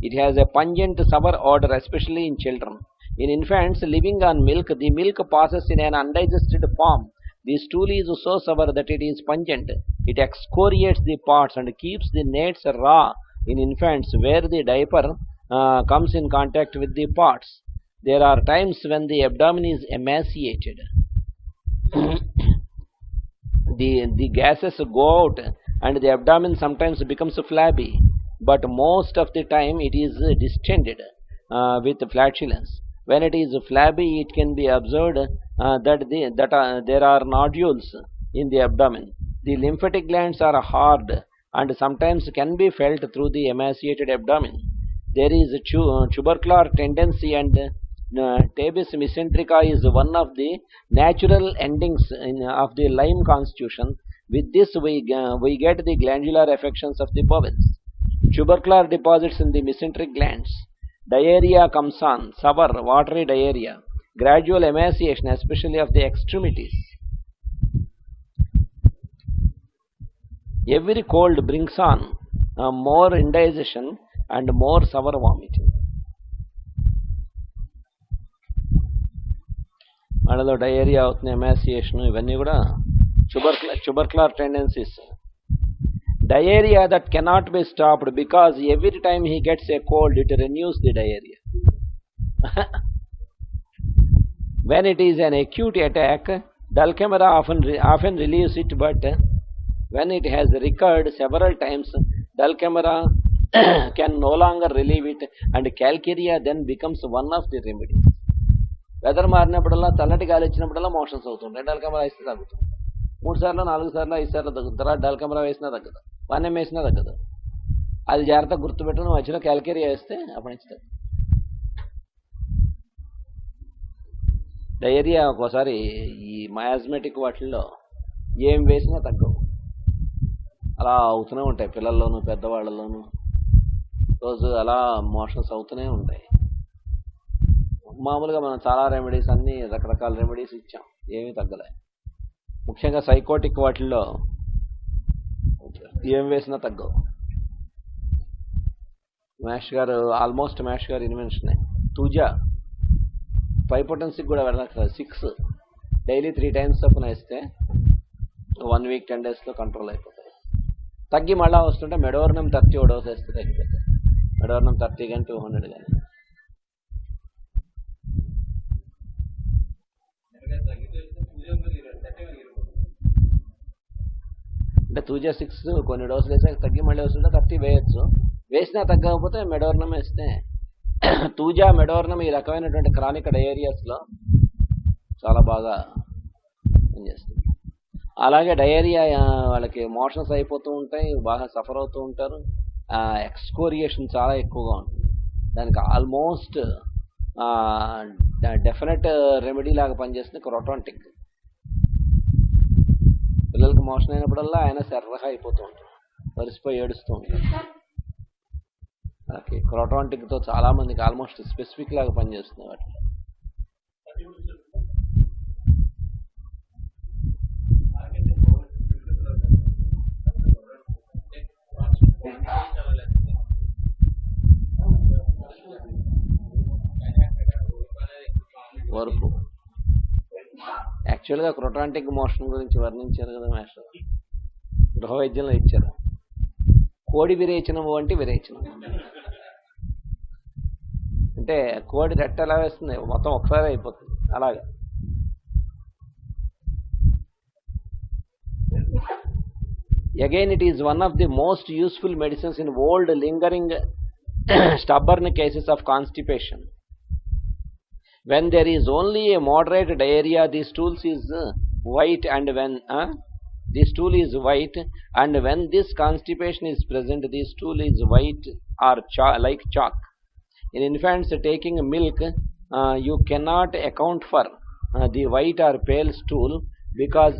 S3: it has a pungent sour odor, especially in children. In infants living on milk, the milk passes in an undigested form. The stool is so sour that it is pungent. It excoriates the parts and keeps the nates raw in infants where the diaper comes in contact with the parts. There are times when the abdomen is emaciated. The gases go out and the abdomen sometimes becomes flabby, but most of the time it is distended with flatulence. When it is flabby, it can be observed that there are nodules in the abdomen. The lymphatic glands are hard and sometimes can be felt through the emaciated abdomen. There is tubercular tendency, and tabes mesenterica is one of the natural endings of the Lyme constitution. With this, we get the glandular affections of the bowels. Tubercular deposits in the mesenteric glands. Diarrhea comes on, sour, watery diarrhea. Gradual emaciation, especially of the extremities. Every cold brings on more indigestion and more sour vomiting. వాళ్ళలో diarrhoea అవుతుంది, ఎమాసియేషన్, ఇవన్నీ కూడా tubercular tendencies. Diarrhea that cannot be stopped because every time he gets a cold, it renews the diarrhea. When it is an acute attack, Calcarea often relieves it, but when it has recurred several times, Calcarea can no longer relieve it, and Calcarea then becomes one of the remedies. Weather మారినప్పుడల్లా చల్లటి గాలి వచ్చినప్పుడల్లా motions అవుతుంటాయి. డల్కమరా వేస్తే తగ్గుతుంది. 3 సార్లు 4 సార్లు 5 సార్లు తగ్గుతుంది. తర్వాత డల్కమరా వేసినా తగ్గదు, పానెం వేసినా తగ్గదు. అది జాగ్రత్తగా గుర్తుపెట్టుకుని మధ్యలో క్యాల్కేరియా వేస్తే అప్పటి నుంచి తగ్గుతుంది. డయేరియా ఒక్కోసారి ఈ మయాజ్మెటిక్ వాటిల్లో ఏం వేసినా తగ్గవు, అలా అవుతూనే ఉంటాయి. పిల్లల్లోనూ పెద్దవాళ్ళలోనూ రోజు అలా మోషన్స్ అవుతూనే ఉంటాయి. మామూలుగా మనం చాలా రెమెడీస్, అన్ని రకరకాల రెమెడీస్ ఇచ్చాం, ఏమీ తగ్గలే. ముఖ్యంగా సైకోటిక్ వాటిల్లో ఏం వేసినా తగ్గవు. ఆల్మోస్ట్ మ్యాష్ గారు ఇన్వెన్షనే. తూజా 5 పొటెన్సీకి కూడా వెళ్ళక్కర్లేదు. 6 డైలీ 3 times చొప్పున వేస్తే 1 week 10 daysలో కంట్రోల్ అయిపోతుంది. తగ్గి మళ్ళా వస్తుంటే మెడోర్నం 30 ఓ డోస్ వేస్తే తగ్గిపోతుంది. మెడోర్నం 30 కానీ 200 కానీ. అంటే తూజా 6 కొన్ని డోసులు వేసాక తగ్గి మళ్ళీ వస్తుంటే 30 వేయచ్చు. వేసినా తగ్గకపోతే మెడోర్నం వేస్తే. తూజా మెడోర్నం ఈ రకమైనటువంటి క్రానిక్ డయేరియాస్లో చాలా బాగా పనిచేస్తుంది. అలాగే డయేరియా వాళ్ళకి మోషన్స్ అయిపోతూ ఉంటాయి, బాగా సఫర్ అవుతూ ఉంటారు. ఎక్స్కోరియేషన్ చాలా ఎక్కువగా ఉంటుంది. దానికి ఆల్మోస్ట్ డెఫినెట్ రెమెడీ లాగా పనిచేస్తుంది క్రోటాంటిక్. పిల్లలకి మోషన్ అయినప్పుడల్లా ఆయన సెర్రగా అయిపోతూ ఉంటారు, వరిసిపోయి ఏడుస్తూ ఉంటారు. మనకి క్రోటాంటిక్తో చాలా మందికి ఆల్మోస్ట్ స్పెసిఫిక్ లాగా పనిచేస్తుంది వాటిలో. వరకు యాక్చువల్గా క్రోటాంటిక్ మోషన్ గురించి వర్ణించారు కదా మాస్టర్, గృహ వైద్యంలో ఇచ్చారు. కోడి విరేచనం వంటి విరేచనం అంటే కోడి రెట్ట ఎలా వేస్తుంది, మొత్తం ఒకసారి అయిపోతుంది. అలాగా again it is one of the most useful medicines in old lingering stubborn cases of constipation. When there is only a moderate diarrhea, the stool is white, and when the stool is white, and when this constipation is present, the stool is white or like chalk. In infants taking milk, you cannot account for the white or pale stool because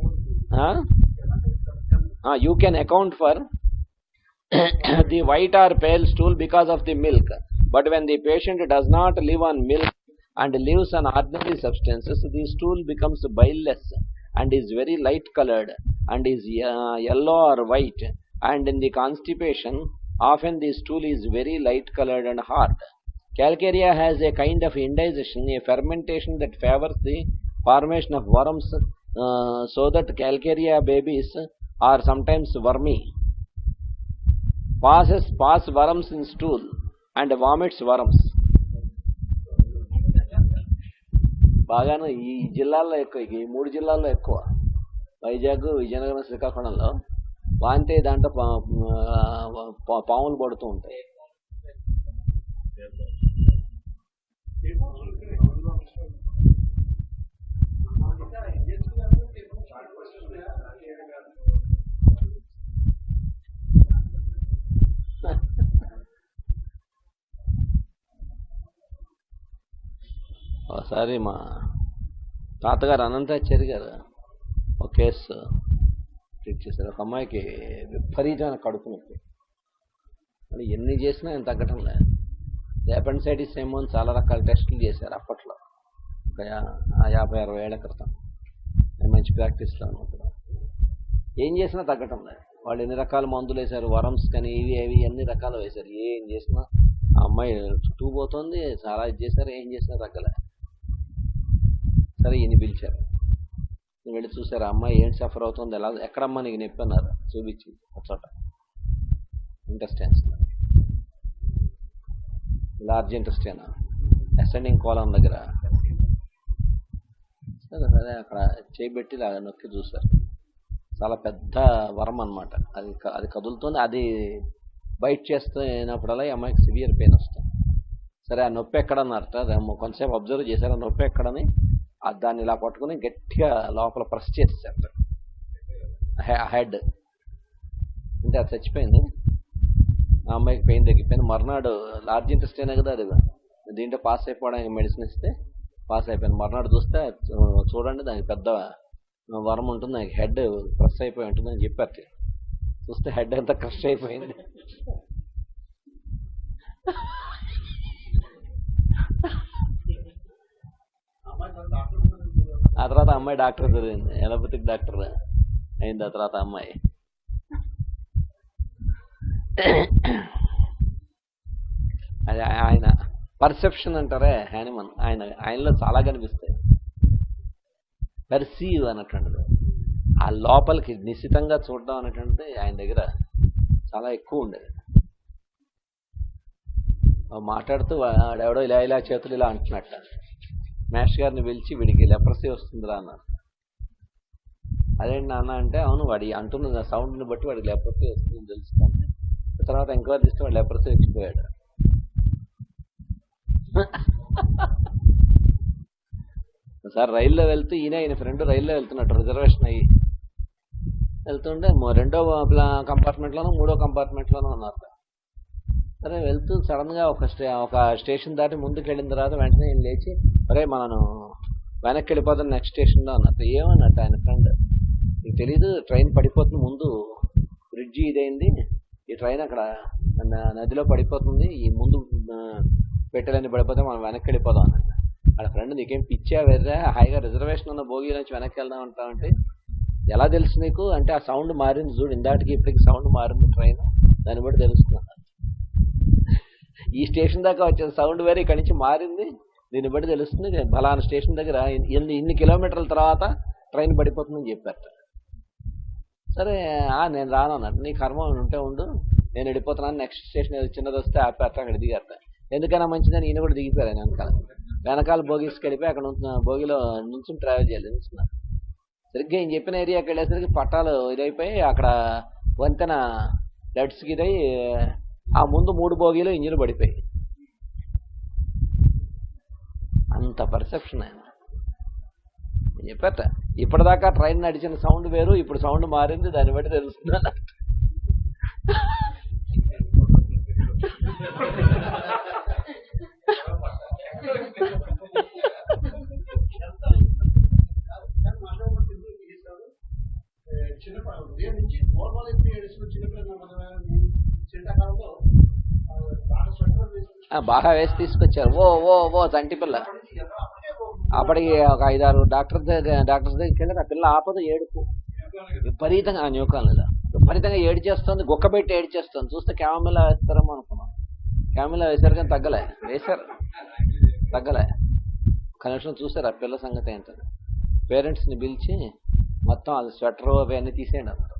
S3: you can account for the white or pale stool because of the milk. But when the patient does not live on milk and lives on ordinary substances, the stool becomes bileless and is very light colored and is yellow or white. And in the constipation, often the stool is very light colored and hard. Calcarea has a kind of indigestion, a fermentation that favors the formation of worms, so that Calcarea babies are sometimes wormy. Pass worms in stool and vomits worms. బాగాను ఈ జిల్లాల్లో ఎక్కువ, ఈ 3 జిల్లాల్లో ఎక్కువ, వైజాగ్, విజయనగరం, శ్రీకాకుళంలో వాంతే దాంట్లో పాములు పడుతూ ఉంటాయి. ఒకసారి మా తాతగారు అనంతాచార్య గారు ఒక కేసు ట్రీట్ చేశారు. ఒక అమ్మాయికి విపరీతమైన కడుపు నొప్పి, అది ఎన్ని చేసినా ఏం తగ్గటం లేదు. అపెండిసైటిస్ ఏమో అని చాలా రకాల టెస్టులు చేశారు అప్పట్లో, ఒక 50-60 ఏళ్ల క్రితం. మంచి ప్రాక్టీస్లో ఉన్నప్పుడు ఏం చేసినా తగ్గటం లేదు. వాళ్ళు ఎన్ని రకాల మందులు వేశారు, వరమ్స్ కానీ ఇవి అవి అన్ని రకాలు వేశారు. ఏం చేసినా ఆ అమ్మాయి చుట్టూ పోతుంది, చాలా ఇది చేశారు, ఏం చేసినా తగ్గలే. సరే ఈయన పిలిచారు, వెళ్ళి చూసారు. ఆ అమ్మాయి ఏం సఫర్ అవుతుంది, ఎలా, ఎక్కడమ్మా నీకు నొప్పి అన్నారు. చూపించి ఒక చోట intestines, large intestine, ascending colon దగ్గర. సరే అక్కడ చేయబెట్టి ఇలా నొక్కి చూసారు. చాలా పెద్ద వరం అనమాట, అది కదులుతుంది. అది బైట్ చేస్తున్నప్పుడల్లా ఈ అమ్మాయికి సివియర్ పెయిన్ వస్తుంది. సరే ఆ నొప్పి ఎక్కడన్నారట, కొంతసేపు అబ్జర్వ్ చేశారు. ఆ నొప్పి ఎక్కడని దాన్ని ఇలా పట్టుకుని గట్టిగా లోపల ప్రెస్ చేసేసారు హెడ్. అంటే అది చచ్చిపోయింది. ఆ అమ్మాయికి పెయిన్ తగ్గిపోయింది. మర్నాడు లార్జ్ ఇంటెస్టైన్ కదా అది, దీంట్లో పాస్ అయిపోవడానికి మెడిసిన్ ఇస్తే పాస్ అయిపోయింది. మర్నాడు చూస్తే చూడండి దానికి పెద్ద వరం ఉంటుంది, దానికి హెడ్ క్రష్ అయిపోయి ఉంటుందని చెప్పారు. చూస్తే హెడ్ అంతా క్రష్ అయిపోయింది. ఆ తర్వాత అమ్మాయి డాక్టర్ జరిగింది, ఎలోపతిక్ డాక్టర్ అయింది. ఆ తర్వాత అమ్మాయి అది ఆయన పర్సెప్షన్ అంటారే హ్యానిమన్, ఆయనలో చాలా కనిపిస్తాయి. పర్సీవ్ అన్నటువంటిది, ఆ లోపలికి నిశ్చితంగా చూడడం అనేటువంటిది ఆయన దగ్గర చాలా ఎక్కువ ఉండేది. మాట్లాడుతూ వాడెవడో ఇలా ఇలా చేతులు ఇలా అంటున్నట్ట. మాస్టర్ గారిని పిలిచి వీడికి లెప్రసీ వస్తుందిరా అన్నారు. అదేంటి నాన్న అంటే, అవును వాడి అంటున్న సౌండ్ని బట్టి వాడికి లెప్రసీ వస్తుందని తెలుస్తుంది. తర్వాత ఎంక్వైరీ చేస్తే వాడు లెప్రసీ వచ్చిపోయాడు. ఒకసారి రైల్లో వెళ్తూ ఈయన ఫ్రెండ్ రైల్లో వెళ్తున్నట్టు రిజర్వేషన్ అయ్యి వెళ్తుంటే రెండో కంపార్ట్మెంట్లోనూ మూడో కంపార్ట్మెంట్లోనూ ఉన్నారు. సరే వెళ్తూ సడన్గా ఒక స్టేషన్ దాటి ముందుకు వెళ్ళిన తర్వాత వెంటనే నేను లేచి, అరే మనం వెనక్కి వెళ్ళిపోతాం నెక్స్ట్ స్టేషన్లో అన్నట్టు. ఏమన్నట్టు ఆయన ఫ్రెండ్, నీకు తెలీదు ట్రైన్ పడిపోతుంది, ముందు బ్రిడ్జి ఇదైంది, ఈ ట్రైన్ అక్కడ నదిలో పడిపోతుంది, ఈ ముందు పెట్టెలన్నీ పడిపోతే మనం వెనక్కి వెళ్ళిపోదాం అన్నట్టు. అక్కడ ఫ్రెండ్, నీకేం పిచ్చా వెర్రా, హాయిగా రిజర్వేషన్ ఉన్న భోగి నుంచి వెనక్కి వెళ్దాం అంటావంటే, ఎలా తెలుసు నీకు అంటే, ఆ సౌండ్ మారింది చూడు, ఇందాటికి ఇప్పటికి సౌండ్ మారింది ట్రైన్, దాన్ని బట్టి తెలుసుకున్నాను. ఈ స్టేషన్ దాకా వచ్చేది సౌండ్ వేరే, ఇక్కడి నుంచి మారింది, దీన్ని బట్టి తెలుస్తుంది ఫలానా స్టేషన్ దగ్గర ఇన్ని కిలోమీటర్ల తర్వాత ట్రైన్ పడిపోతుందని చెప్పారు. సరే నేను రాను అన్నట్టు. నీ కర్మ ఉంటే ఉండు, నేను వెళ్ళిపోతున్నాను, నెక్స్ట్ స్టేషన్ ఏదో చిన్నది వస్తే ఆపేట అక్కడ దిగారు. ఎందుకైనా మంచిదని ఈయన కూడా దిగిపోయారు. ఆయన వెనకాల బోగీస్కి వెళ్ళిపోయి అక్కడ బోగిలో నుంచి ట్రావెల్ చేయాలి నిల్చున్నారు. సరిగ్గా ఈయన చెప్పిన ఏరియాకి వెళ్ళేసరికి పట్టాలు ఇదైపోయి అక్కడ వంతెన లెట్స్కి ఇదై ఆ ముందు 3 బోగీలు ఇంజిన్ పడిపోయి. అంత పర్సెప్షన్ ఆయన చెప్పారట. ఇప్పటిదాకా ట్రైన్ నడిచిన సౌండ్ వేరు, ఇప్పుడు సౌండ్ మారింది, దాన్ని బట్టి తెలుస్తుంది. బాగా వేసి తీసుకొచ్చారు. ఓ చంటి పిల్ల. అప్పటికి ఒక 5-6 డాక్టర్స్ దగ్గరికి వెళ్ళి ఆ పిల్ల ఆపద ఏడుపు విపరీతంగా, ఆ న్యూకాన్ లేదా విపరీతంగా ఏడ్చేస్తుంది, గుక్కబెట్టి ఏడ్చేస్తుంది. చూస్తే క్యామిలా వేస్తారేమో అనుకున్నాం. క్యామిలా వేశారు కానీ వేశారు తగ్గలే. కనీసం చూసారు ఆ పిల్ల సంగతి ఏంటది. పేరెంట్స్ని పిలిచి మొత్తం అది స్వెటర్ అవన్నీ తీసేయండి అన్నారు.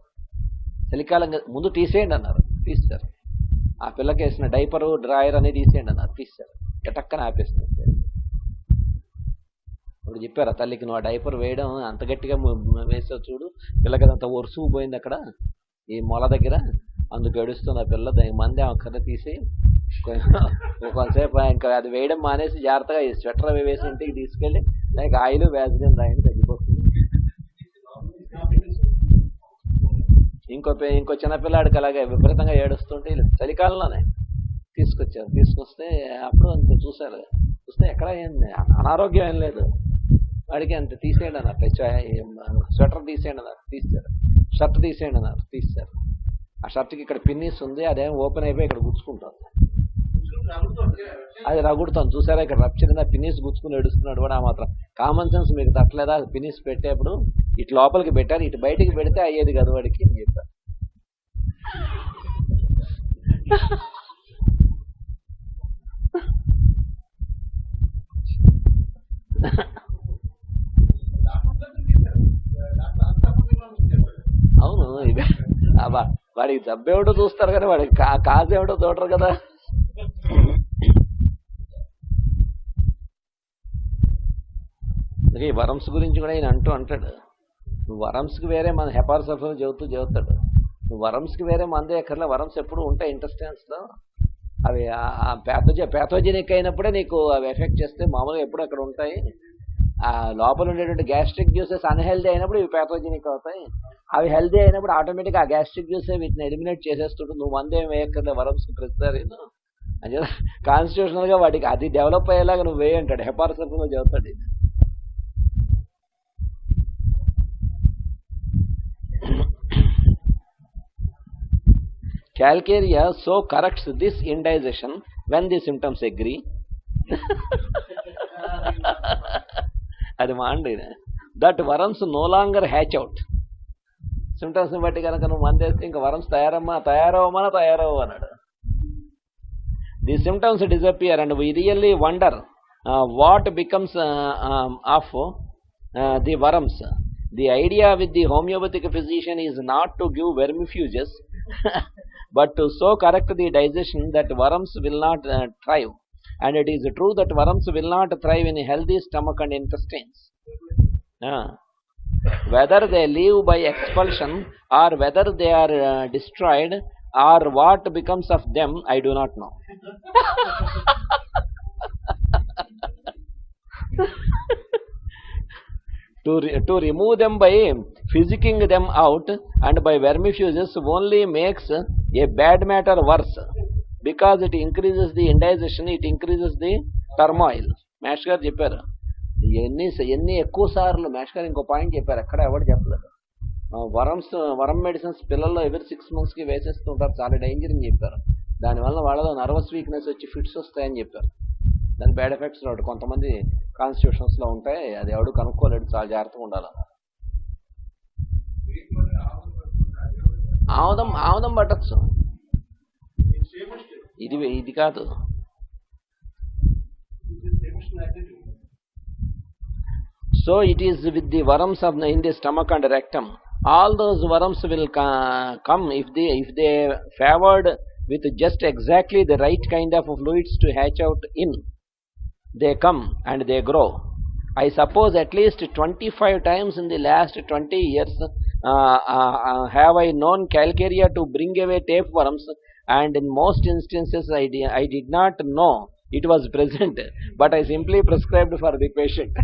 S3: చలికాలం ముందు తీసేయండి అన్నారు, తీస్తారు. ఆ పిల్లకి వేసిన డైపరు డ్రాయర్ అనేది తీసేయండి అన్నారు, తీస్తారు. ఎటక్కన ఆపేస్తుంది. ఇప్పుడు చెప్పారు ఆ తల్లికి, నువ్వు ఆ డైపర్ వేయడం అంత గట్టిగా వేసావు చూడు, పిల్లకి అదంతా ఒరుసు పోయింది అక్కడ ఈ మొల దగ్గర, అందుకు ఏడుస్తుంది ఆ పిల్ల, దానికి మంది ఒక్కనే తీసి కొంతసేపు ఇంకా అది వేయడం మానేసి జాగ్రత్తగా ఈ స్వెటర్ అవి వేసి ఇంటికి తీసుకెళ్ళి దానికి ఆయిల్ వ్యాజిలిన్ రాయండి, తగ్గిపోతుంది. ఇంకో చిన్నపిల్లాడికి అలాగే విపరీతంగా ఏడుస్తుంటే చలికాలంలోనే తీసుకొస్తే అప్పుడు అంత చూస్తే ఎక్కడ అనారోగ్యం ఏం లేదు వాడికి. అంత తీసేయండి అన్నారు, స్వెటర్ తీసేయండి అన్నారు, తీస్తారు. షర్ట్ తీసేయండి అన్నారు, తీస్తారు. ఆ షర్ట్కి ఇక్కడ పిన్నీస్ ఉంది, అదేం ఓపెన్ అయిపోయి ఇక్కడ గుచ్చుకుంటుంది, అది రగుడుతాం చూసారా, ఇక్కడ రప్చర్ పిన్నీస్ గుచ్చుకుని ఏడుస్తున్నాడు కూడా. ఆ మాత్రం కామన్ సెన్స్ మీకు తట్టలేదా? పిన్నీస్ పెట్టేప్పుడు ఇటు లోపలికి పెట్టారు, ఇటు బయటికి పెడితే అయ్యేది కదా వాడికి అని చెప్పారు. అవును, వాడికి జబ్బేమిటో చూస్తారు కానీ వాడికి కాజు ఏమిటో చూడరు కదా. ఈ వరమ్స్ గురించి కూడా ఈయన అంటాడు, వరమ్స్కి వేరే మన హెపార్ సల్ఫర్ చెబుతాడు. వరమ్స్కి వేరే మందే ఎక్కర్లే, వరమ్స్ ఎప్పుడు ఉంటాయి ఇంటెస్టైన్స్లో. అవి ప్యాథోజెనిక్ అయినప్పుడే నీకు అవి ఎఫెక్ట్ చేస్తే, మామూలుగా ఎప్పుడు అక్కడ ఉంటాయి. ఆ లోపల ఉండేటువంటి గ్యాస్ట్రిక్ జ్యూసెస్ అన్హెల్దీ అయినప్పుడు ఇవి ప్యాథోజెనిక్ అవుతాయి. అవి హెల్దీ అయినప్పుడు ఆటోమేటిక్గా ఆ గ్యాస్ట్రిక్ జ్యూసే వీటిని ఎలిమినేట్ చేసేస్తుంటుంది. నువ్వు మందేం వేయక్కర్లే వరమ్స్కి ప్రతిసారి. అని కాన్స్టిట్యూషనల్గా వాటికి అది డెవలప్ అయ్యేలాగా నువ్వు వేయంటాడు. హెపారసెఫ్లో చెబుతాడు. Calcarea so corrects this indigestion when the symptoms agree. అది మాండి that worms no longer hatch out. Symptoms బట్టి కనుక నువ్వు మందేస్తే ఇంకా వరమ్స్ తయారవ్వమన్నాడు. The symptoms disappear and we really wonder what becomes of the worms. The idea with the homeopathic physician is not to give vermifuges but to so correct the digestion that worms will not thrive. And it is true that worms will not thrive in a healthy stomach and intestines. Whether they live by expulsion or whether they are destroyed or what becomes of them, I do not know. To remove them by physicking them out and by vermifuges only makes a bad matter worse, because it increases the indigestion, it increases the turmoil. Mesh గారు చెప్పారు ఎన్ని ఎక్కువ సార్లు. Mesh గారు ఇంకో point చెప్పారు, ఎక్కడ ఎవరు చెప్పలేదు. వరం మెడిసిన్స్ పిల్లల్లో ఎవరి 6 monthsకి వేసేస్తుంటారు, చాలా డేంజర్ అని చెప్పారు. దానివల్ల వాళ్ళలో నర్వస్ వీక్నెస్ వచ్చి ఫిట్స్ వస్తాయని చెప్పారు. దాని బ్యాడ్ ఎఫెక్ట్స్ రావడం కొంతమంది కాన్స్టిట్యూషన్స్లో ఉంటాయి. అది ఎవడు కనుక్కోలేడు, చాలా జాగ్రత్తగా ఉండాలి. ఆముదం పట్టచ్చు, ఇది కాదు. So it is with the worms in the stomach and rectum. All those worms will come if they favored with just exactly the right kind of fluids to hatch out in. They come and they grow. I suppose at least 25 times in the last 20 years have I known Calcarea to bring away tapeworms, and in most instances I did not know it was present, but I simply prescribed for the patient.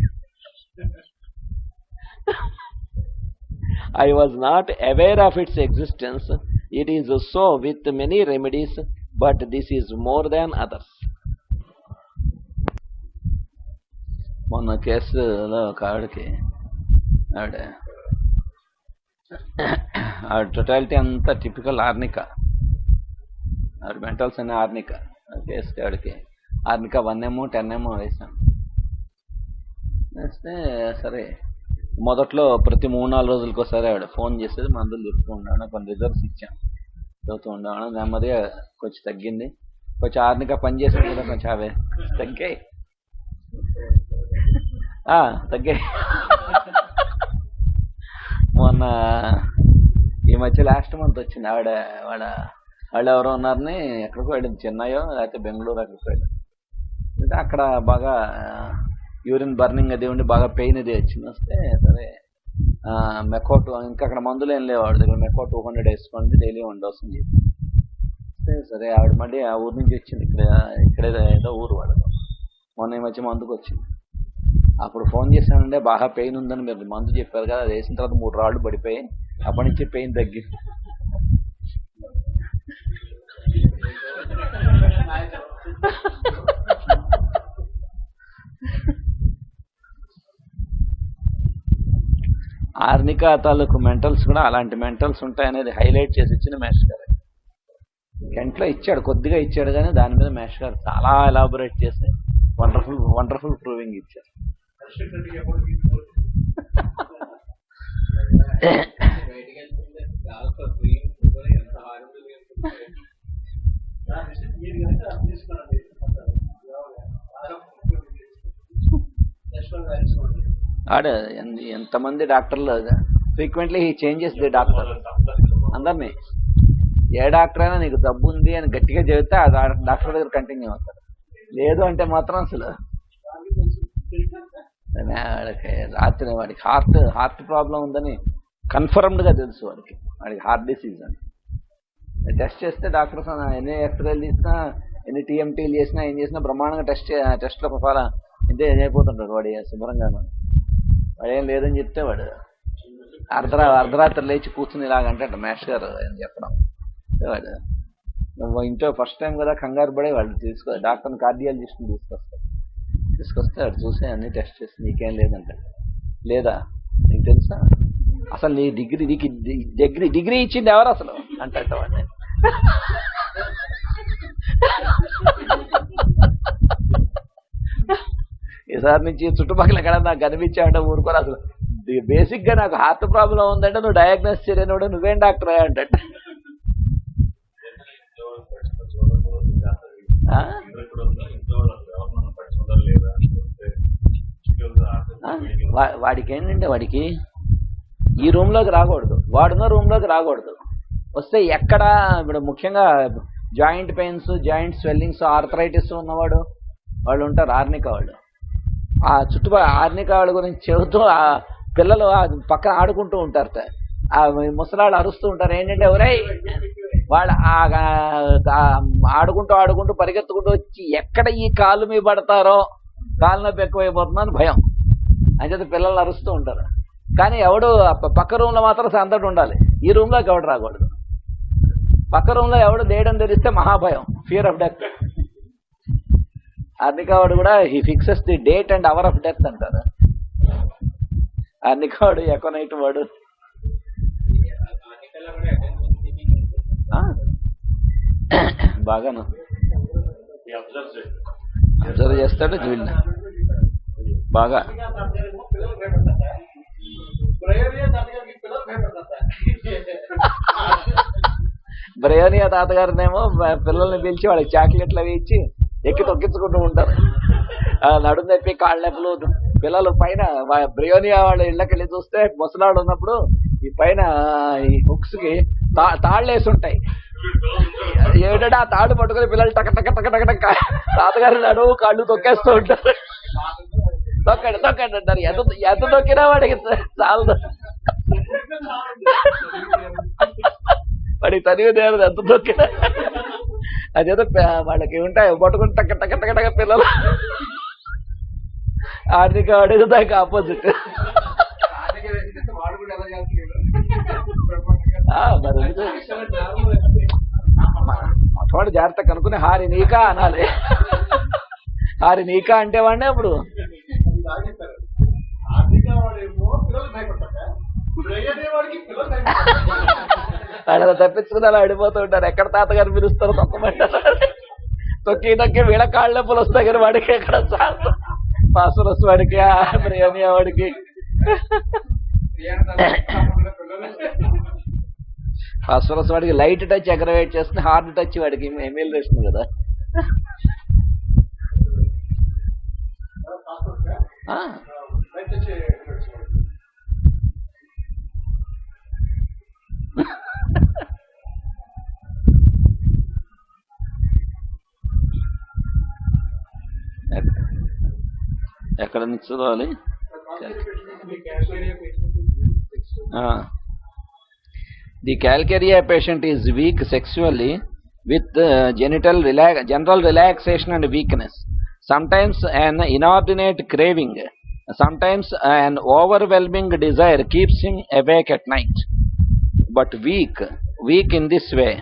S3: I was not aware of its existence. It is so with many remedies, but this is more than others. మొన్న కేసులో ఒక ఆవిడకి ఆవిడ totality అంతా typical ఆర్నిక. ఆవిడ మెంటల్స్ అనే ఆర్నిక. కేసుకి ఆవిడకి ఆర్నిక 1 10 వేసాం. వేస్తే సరే మొదట్లో ప్రతి 3-4 రోజులకి ఒకసారి ఆవిడ ఫోన్ చేసేది, మందులు చెప్తూ ఉండేవాడు, కొన్ని రిజల్ట్స్ ఇచ్చాం, చదువుతూ ఉండేవాడు. నెమ్మదిగా కొంచెం తగ్గింది. కొంచెం ఆర్నిక పనిచేసేది కూడా కొంచెం అవే తగ్గాయి. మొన్న ఈ మధ్య లాస్ట్ మంత్ వచ్చింది. వాళ్ళు ఎవరో ఉన్నారని ఎక్కడికి వెళ్ళింది, చెన్నైయో లేకపోతే బెంగళూరు, అక్కడికి వెళ్ళింది. అంటే అక్కడ బాగా యూరిన్ బర్నింగ్ అది ఉండి బాగా పెయిన్ అది వచ్చింది. వస్తే సరే మెకోట్, ఇంకా అక్కడ మందులు ఏం లేవు ఆవిడ దగ్గర. మెకో 200 వేసుకోండి, డైలీ 1 dose అని చెప్పి. సరే ఆవిడ మళ్ళీ ఆ ఊరు నుంచి వచ్చింది, ఇక్కడ ఏదో ఊరు వాళ్ళతో. మొన్న ఈ మధ్య మందుకు వచ్చింది. అప్పుడు ఫోన్ చేశానంటే బాగా పెయిన్ ఉందని మీరు మందు చెప్పారు కదా, అది వేసిన తర్వాత 3 రాళ్ళు పడిపోయి అప్పటి నుంచి పెయిన్ తగ్గింది. ఆర్నికా తాలూకు మెంటల్స్ కూడా అలాంటి మెంటల్స్ ఉంటాయనేది హైలైట్ చేసి ఇచ్చిన మేష్ గారు. కెంట్లో ఇచ్చాడు, కొద్దిగా ఇచ్చాడు, కానీ దాని మీద మేష్ గారు చాలా ఎలాబొరేట్ చేసి వండర్ఫుల్ ప్రూవింగ్ ఇచ్చారు. ఆడ ఎంతమంది డాక్టర్లు frequently he changes the doctor. అందరినీ ఏ డాక్టర్ అయినా నీకు జబ్బు ఉంది అని గట్టిగా చెబితే ఆ డాక్టర్ దగ్గర కంటిన్యూ అవుతారు. లేదు అంటే మాత్రం అసలు వాడికి హార్ట్ ప్రాబ్లం ఉందని కన్ఫర్మ్డ్గా తెలుసు. వాడికి హార్ట్ డిసీజ్ అని. టెస్ట్ చేస్తే డాక్టర్స్ ఎన్ని ఎక్స్రేలు తీసినా ఎన్ని టీఎంటీలు చేసినా ఏం చేసినా బ్రహ్మాండంగా టెస్ట్లో ఫాలో ఇంతే అయిపోతుంటాడు వాడు శుభ్రంగా. వాడు ఏం లేదని చెప్తే వాడు అర్ధరాత్రి లేచి కూర్చుని ఇలాగంటాడు మాస్టర్ గారు అని చెప్పడం. వాడు నువ్వు ఇంట్లో ఫస్ట్ టైం కదా కంగారు పడే వాళ్ళు డాక్టర్ని కార్డియాలజిస్ట్ని తీసుకొస్తే వాడు చూసి అన్ని టెస్ట్ చేసి నీకేం లేదంట. లేదా నీకు తెలుసా అసలు నీ డిగ్రీ ఇచ్చింది ఎవరు అసలు అంటే వాడిని. ఈసారి నుంచి చుట్టుపక్కల ఎక్కడ నాకు కనిపించావంటే ఊరుకోరు అసలు. బేసిక్ గా నాకు హార్ట్ ప్రాబ్లం ఉందంటే నువ్వు డయాగ్నోస్ చేయలేనివాడు నువ్వేం డాక్టర్ అంటే వాడికి ఏంటంటే వాడికి ఈ రూమ్ లోకి రాకూడదు, వాడున్న రూమ్ లోకి రాకూడదు. వస్తే ఎక్కడ ఇప్పుడు ముఖ్యంగా joint pains, joint swellings, arthritis ఉన్నవాడు వాళ్ళు ఉంటారు ఆర్నికా వాళ్ళు. ఆ చుట్టుపక్కల ఆర్నికా వాళ్ళ గురించి చెబుతూ ఆ పిల్లలు పక్కన ఆడుకుంటూ ఉంటారు. ఆ ముసలాళ్ళు అరుస్తూ ఉంటారు ఏంటంటే ఒరే వాళ్ళు ఆడుకుంటూ పరిగెత్తుకుంటూ వచ్చి ఎక్కడ ఈ కాలు మీద పడతారో కాలు నొప్పి ఎక్కువైపోతుందని భయం అని చెప్పి పిల్లలు అరుస్తూ ఉంటారు. కానీ ఎవడు పక్క రూమ్లో మాత్రం సందడి ఉండాలి, ఈ రూమ్లోకి ఎవడు రాకూడదు. పక్క రూమ్లో ఎవడు దేయడం తెలిస్తే మహాభయం, ఫియర్ ఆఫ్ డెత్. అర్నికావాడు కూడా he fixes the date and hour of death అంటారు. అర్నికావాడు ఎకోనైట్ వాడు బాగాను అబ్జర్వ్ చేస్తాడు వీళ్ళని బాగా. బ్రయోనియా తాతగారినేమో పిల్లల్ని పిలిచి వాళ్ళకి చాక్లెట్లు అవి ఇచ్చి ఎక్కి తొక్కించుకుంటూ ఉంటారు. నడుము నొప్పి కాళ్ళ నొప్పులు పిల్లలు పైన బ్రయోనియా వాళ్ళ ఇళ్ళకి వెళ్ళి చూస్తే ముసలాడు ఉన్నప్పుడు ఈ పైన ఈ హుక్స్ కి తాళ్ళేసి ఉంటాయి. ఏమిటంటే ఆ తాడు పట్టుకుని పిల్లలు టక టక టక టక టక తాతగారి నడువు కాళ్ళు తొక్కేస్తూ ఉంటారు. తొక్కండి అంటారు. ఎంత తొక్కినా వాడికి చాలదు, వాడికి తనివి తేరదు ఎంత తొక్కినా. అదేదో వాళ్ళకి ఉంటాయి పట్టుకుని టక టక టక టక పిల్లలు. ఆర్థిక అడుగు దానికి ఆపోజిట్. మొట్టమొదటి జాగ్రత్త కనుక్కుని హారి నీకా అనాలి. హారి నీకా అంటే వాడినే అప్పుడు అలా తప్పించుకుని అలా అడిపోతూ ఉంటారు. ఎక్కడ తాతగారు పిలుస్తారు తప్పమంటారు. తొక్కి వీళ్ళ కాళ్ళ నొప్పులు వస్తాయి కానీ వాడికి ఎక్కడ చాలు. ఫాస్ఫరస్ వాడికి, బ్రయోనియా వాడికి. ఫాస్ఫరస్ వాడికి లైట్ టచ్ అగ్రవేట్ చేస్తుంది, హార్డ్ టచ్ వాడికి ఎమ్మెల్యే చేస్తుంది కదా. ఎక్కడ నుంచి చదవాలి? The Calcarea patient is weak sexually with general relaxation and weakness. Sometimes an inordinate craving, sometimes an overwhelming desire keeps him awake at night. But weak in this way,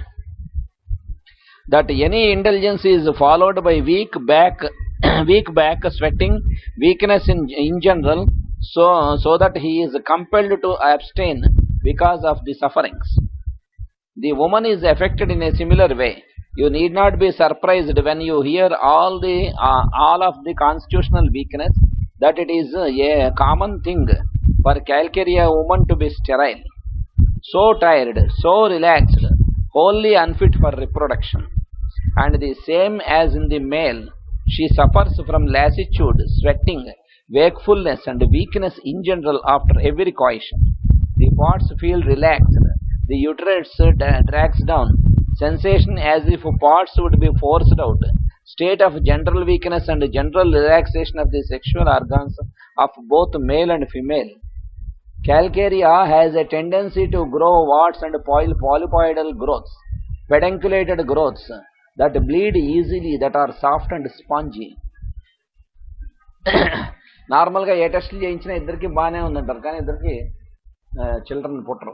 S3: that any indulgence is followed by weak back, sweating, weakness in general, so that he is compelled to abstain because of the sufferings. The woman is affected in a similar way. You need not be surprised when you hear all of the constitutional weakness, that it is a common thing for Calcarea woman to be sterile, so tired, so relaxed, wholly unfit for reproduction. And the same as in the male, she suffers from lassitude, sweating, wakefulness and weakness in general after every coition. The parts feel relaxed, the uterus drags down, sensation as if parts would be forced out, state of general weakness and general relaxation of the sexual organs of both male and female. Calcarea has a tendency to grow warts and polypoidal growths. pedunculated growths that bleed easily, that are soft and spongy. నార్మల్గా ఏ టెస్టులు చేయించినా ఇద్దరికి బాగానే ఉందంటారు, కానీ ఇద్దరికి children పుట్టరు.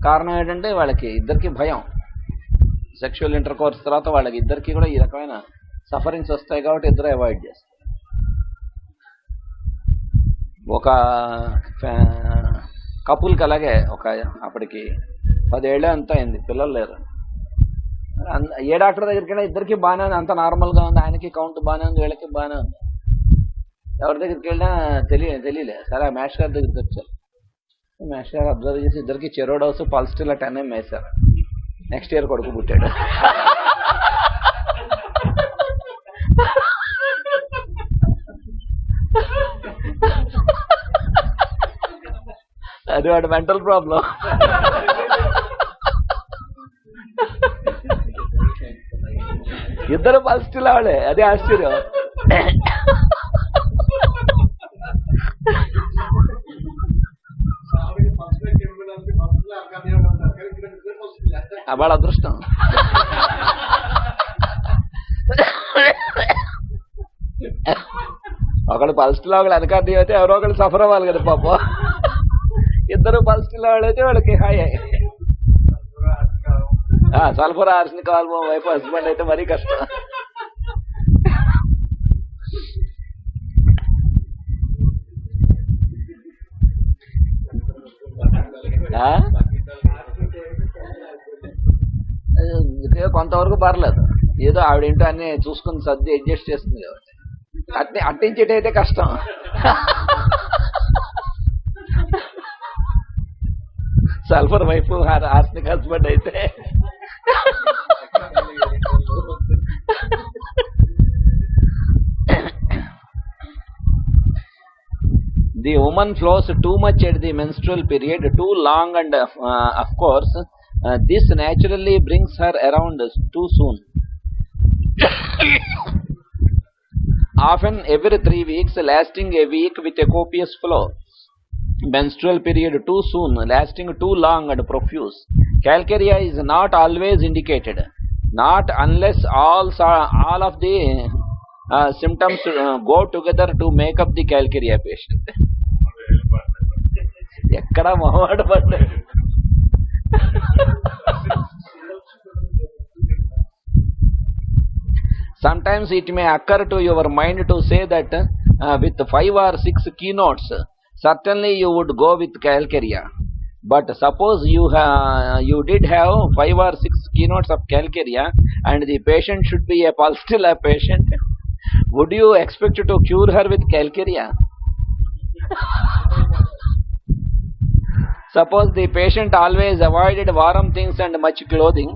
S3: కారణం ఏంటంటే వాళ్ళకి ఇద్దరికి భయం. సెక్షువల్ ఇంటర్ కోర్స్ తర్వాత వాళ్ళకి ఇద్దరికి కూడా ఈ రకమైన సఫరింగ్స్ వస్తాయి కాబట్టి ఇద్దరు అవాయిడ్ చేస్తారు. ఒక కపుల్కి అలాగే అప్పటికి 10 ఏళ్ళే అంతా అయింది, పిల్లలు లేరు. ఏ డాక్టర్ దగ్గరికి వెళ్ళినా ఇద్దరికి బాగానే ఉంది, అంత నార్మల్గా ఉంది, ఆయనకి కౌంట్ బాగానే ఉంది, వీళ్ళకి బాగానే ఉంది. ఎవరి దగ్గరికి వెళ్ళినా తెలియలే. సరే మేష్ గారి దగ్గరికి వచ్చారు. మేష్ గారు అబ్జర్వ్ చేసి ఇద్దరికి చెరో డోస్ పల్స్టిల్ 10 ml వేశారు. నెక్స్ట్ ఇయర్ కొడుకు పుట్టాడు. అది వాడు మెంటల్ ప్రాబ్లం. ఇద్దరు పల్స్టిల్ ఆవిడే, అదే ఆశ్చర్యం. వాళ్ళ అదృష్టం. ఒకళ్ళు పల్స్టిల్ ఒకళ్ళు వెనకార్డి అయితే ఎవరో ఒకళ్ళు సఫర్ అవ్వాలి కదా పాప. ఇద్దరు పల్స్టిల్ వాళ్ళు అయితే వాళ్ళకి hi. Sulphur arsenic album wife husband అయితే మరీ కష్టం. కొంతవరకు పర్లేదు, ఏదో ఆవిడేంటో అన్ని చూసుకుని సర్ది అడ్జస్ట్ చేస్తుంది కాబట్టి. అట్టించేటైతే కష్టం. సల్ఫర్ వైఫ్ ఆర్సినిక్ హస్బెండ్ అయితే the woman flows too much at the menstrual period, too long, and of course this naturally brings her around too soon. Often every 3 weeks, lasting a week with a copious flow. Menstrual period too soon, lasting too long and profuse. Calcarea is not always indicated, not unless all of the symptoms go together to make up the calcarea patient. ఎక్కడ మొహమాట పడ్డాడు. Sometimes it may occur to your mind to say that with 5 or 6 keynotes, certainly you would go with Calcarea. But suppose you did have 5 or 6 keynotes of Calcarea and the patient should be a pulsatile patient. Would you expect to cure her with Calcarea? Suppose the patient always avoided warm things and much clothing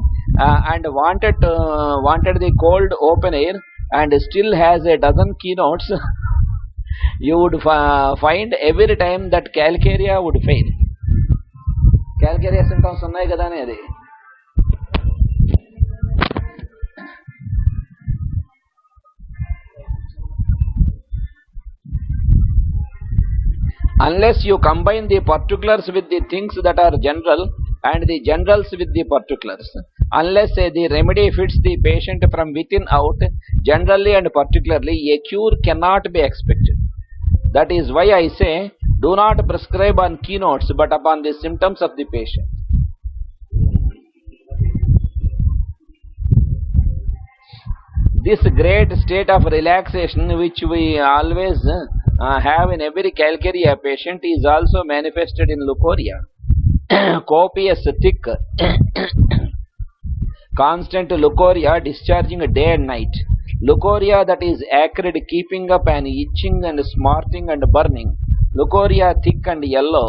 S3: and wanted the cold open air and still has a dozen keynotes, you would find every time that Calcarea would fail. Calcarea symptoms ఉన్నాయి కదా అని అది. Unless you combine the particulars with the things that are general and the generals with the particulars, unless the remedy fits the patient from within out, generally and particularly, a cure cannot be expected. That is why I say, do not prescribe on keynotes but upon the symptoms of the patient. This great state of relaxation which we always have in every Calcarea patient is also manifested in leukorrhea. Copious, thick, constant leukorrhea discharging day and night. Leukorrhea that is acrid, keeping up an itching and smarting and burning. Leukorrhea thick and yellow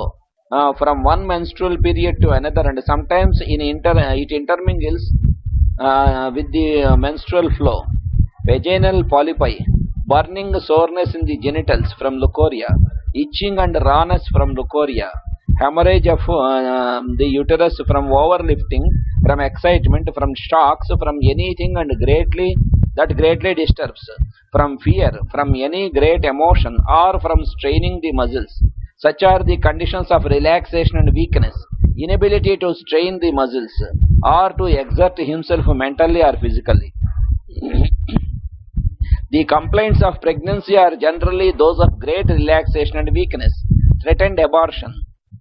S3: from one menstrual period to another, and sometimes it intermingles with the menstrual flow. Vaginal polypi, burning soreness in the genitals from leukorrhea, itching and rawness from leukorrhea, hemorrhage of the uterus from overlifting, from excitement, from shocks, from anything and that greatly disturbs, from fear, from any great emotion, or from straining the muscles. Such are the conditions of relaxation and weakness, inability to strain the muscles. or to exert himself mentally or physically. The complaints of pregnancy are generally those of great relaxation and weakness, threatened abortion,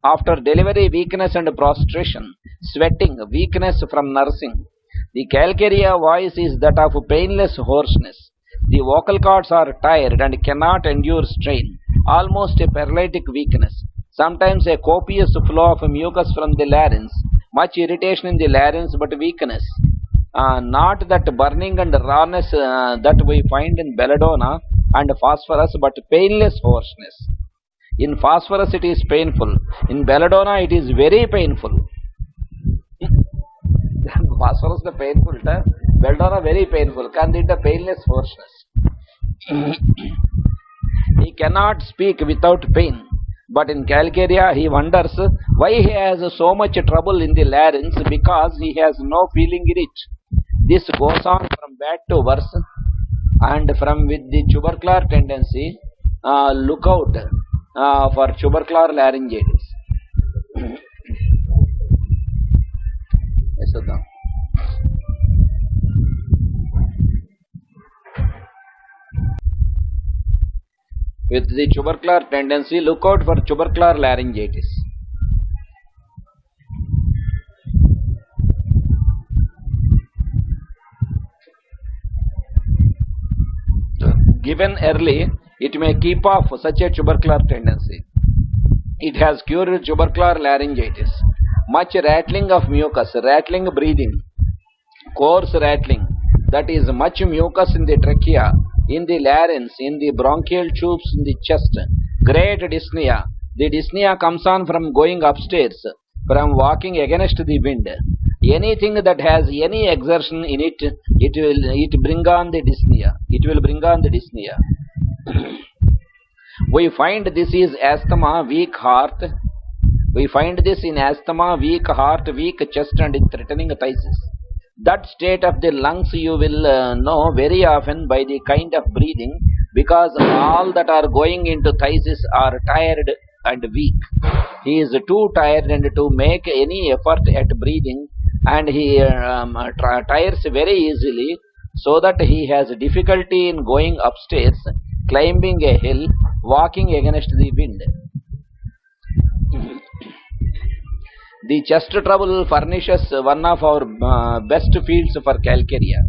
S3: after delivery weakness and prostration, sweating, weakness from nursing. The Calcarea voice is that of painless hoarseness. The vocal cords are tired and cannot endure strain, almost a paralytic weakness. Sometimes a copious flow of mucus from the larynx, much irritation in the larynx but weakness. Not that burning and rawness that we find in belladonna and phosphorus, but painless hoarseness. In phosphorus it is painful. In belladonna it is very painful. Phosphorus the painful, belladonna very painful. Can it a painless hoarseness? He cannot speak without pain. But in Calcarea he wonders why he has so much trouble in the larynx, because he has no feeling in it. This goes on from bad to worse, and from with the tubercular tendency, look out for tubercular laryngitis. With the tubercular tendency, look out for tubercular laryngitis. Given early, it may keep off such a tubercular tendency. It has cured tubercular laryngitis. Much rattling of mucus, rattling breathing, coarse rattling, that is much mucus in the trachea, in the larynx, in the bronchial tubes, in the chest. Great dyspnea. The dyspnea comes on from going upstairs, from walking against the wind. Anything that has any exertion in it, it will bring on the dyspnea. It will bring on the dyspnea. We find this is asthma, weak heart. We find this in asthma, weak heart, weak chest, and in threatening thysis. That state of the lungs you will know very often by the kind of breathing, because all that are going into thysis are tired and weak. He is too tired and to make any effort at breathing, and he tires very easily, so that he has difficulty in going upstairs, climbing a hill, walking against the wind. The chest trouble furnishes one of our best fields for Calcarea.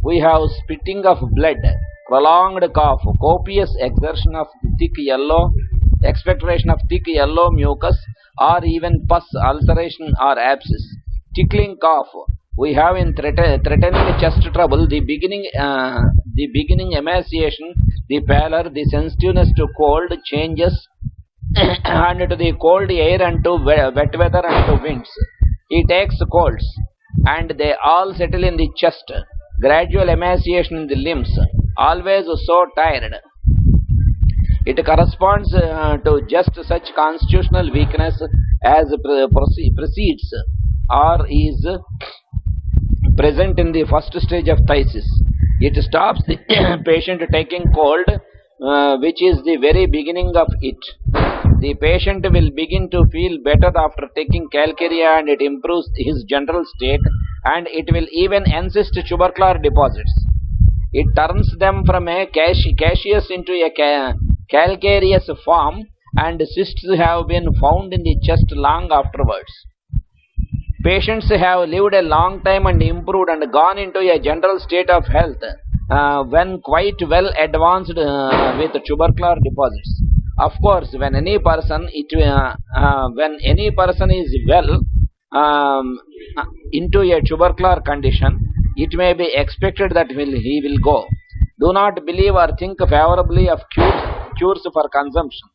S3: We have spitting of blood, prolonged cough, copious exertion of thick yellow, expectoration of thick yellow mucus, or even pus, ulceration or abscess, tickling cough. We have in threatening chest trouble the beginning emaciation, the pallor, the sensitiveness to cold changes, and to the cold air and to wet weather and to winds. He takes colds, and they all settle in the chest. Gradual emaciation in the limbs, always so tired. It corresponds to just such constitutional weakness as precedes or is present in the first stage of phthisis. It stops the patient taking cold, which is the very beginning of it. The patient will begin to feel better after taking Calcarea, and it improves his general state, and it will even assist tubercular deposits. It turns them from a caseous into a calcareous form, and cysts have been found in the chest long afterwards. Patients have lived a long time and improved and gone into a general state of health when quite well advanced with tubercular deposits. Of course, when any person is well into a tubercular condition, it may be expected that he will go. Do not believe or think favorably of cures for consumption.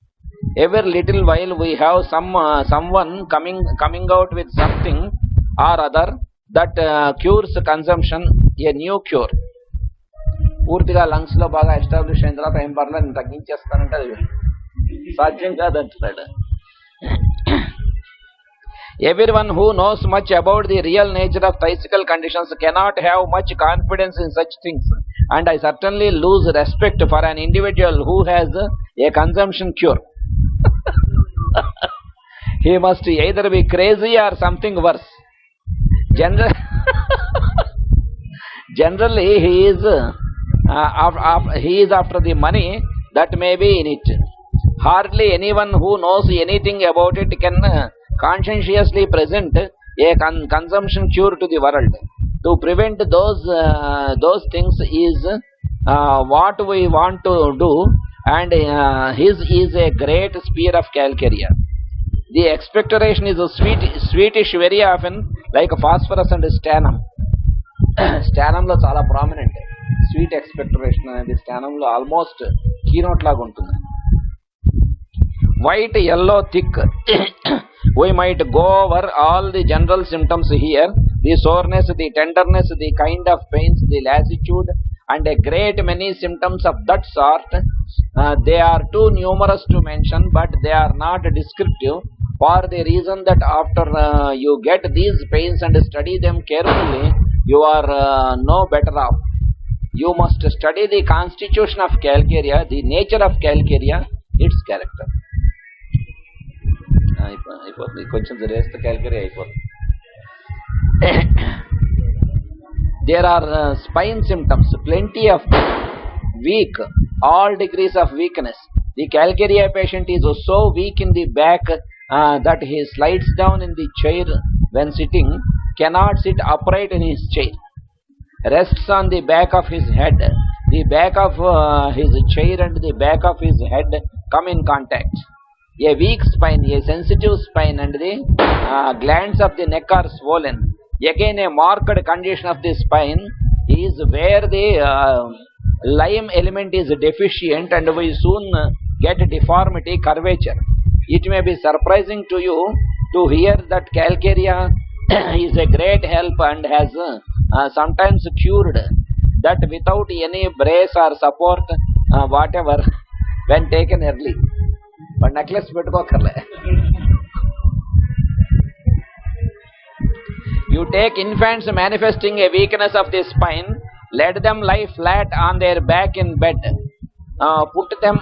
S3: Every little while we have someone coming out with something or other that cures consumption, a new cure. పూర్తిగా lungs లో బాగా establish అయిన తర్వాత ఏం పర్లేదు నేను తగ్గించేస్తానంటే అది సాధ్యం కాదంటున్నాడు. Everyone who knows much about the real nature of physical conditions cannot have much confidence in such things, and I certainly lose respect for an individual who has a consumption cure. He must either be crazy or something worse. General, generally he is after the money that may be in it. Hardly anyone who knows anything about it can conscientiously present a consumption cure to the world. To prevent those things is what we want to do, and his is a great spear of Calcarea. The expectoration is a sweetish very often, like phosphorus and stannum. Stannum lo chala prominent. Sweet expectoration అనేది stannum lo almost keynote లాగా ఉంటుంది. White, yellow, thick. We might go over all the general symptoms here: the soreness, the tenderness, the kind of pains, the lassitude, and a great many symptoms of that sort. They are too numerous to mention, but they are not descriptive, for the reason that after you get these pains and study them carefully, you are no better off. You must study the constitution of Calcarea, the nature of Calcarea, its character. కొంచెం రేస్తే Calcarea అయిపోతుంది. There are spine symptoms, plenty of weak, all degrees of weakness. The Calcarea patient is so weak in the back that he slides down in the chair when sitting, cannot sit upright in his chair, rests on the back of his head. The back of his chair and the back of his head come in contact. A weak spine, a sensitive spine, and the glands of the neck are swollen. Again, a marked condition of the spine is where the lime element is deficient, and we soon get deformity, curvature. It may be surprising to you to hear that Calcarea is a great help and has sometimes cured that without any brace or support whatever when taken early. But necklace పెట్టుకోకర్లే. You take infants manifesting a weakness of the spine, let them lie flat on their back in bed. Put them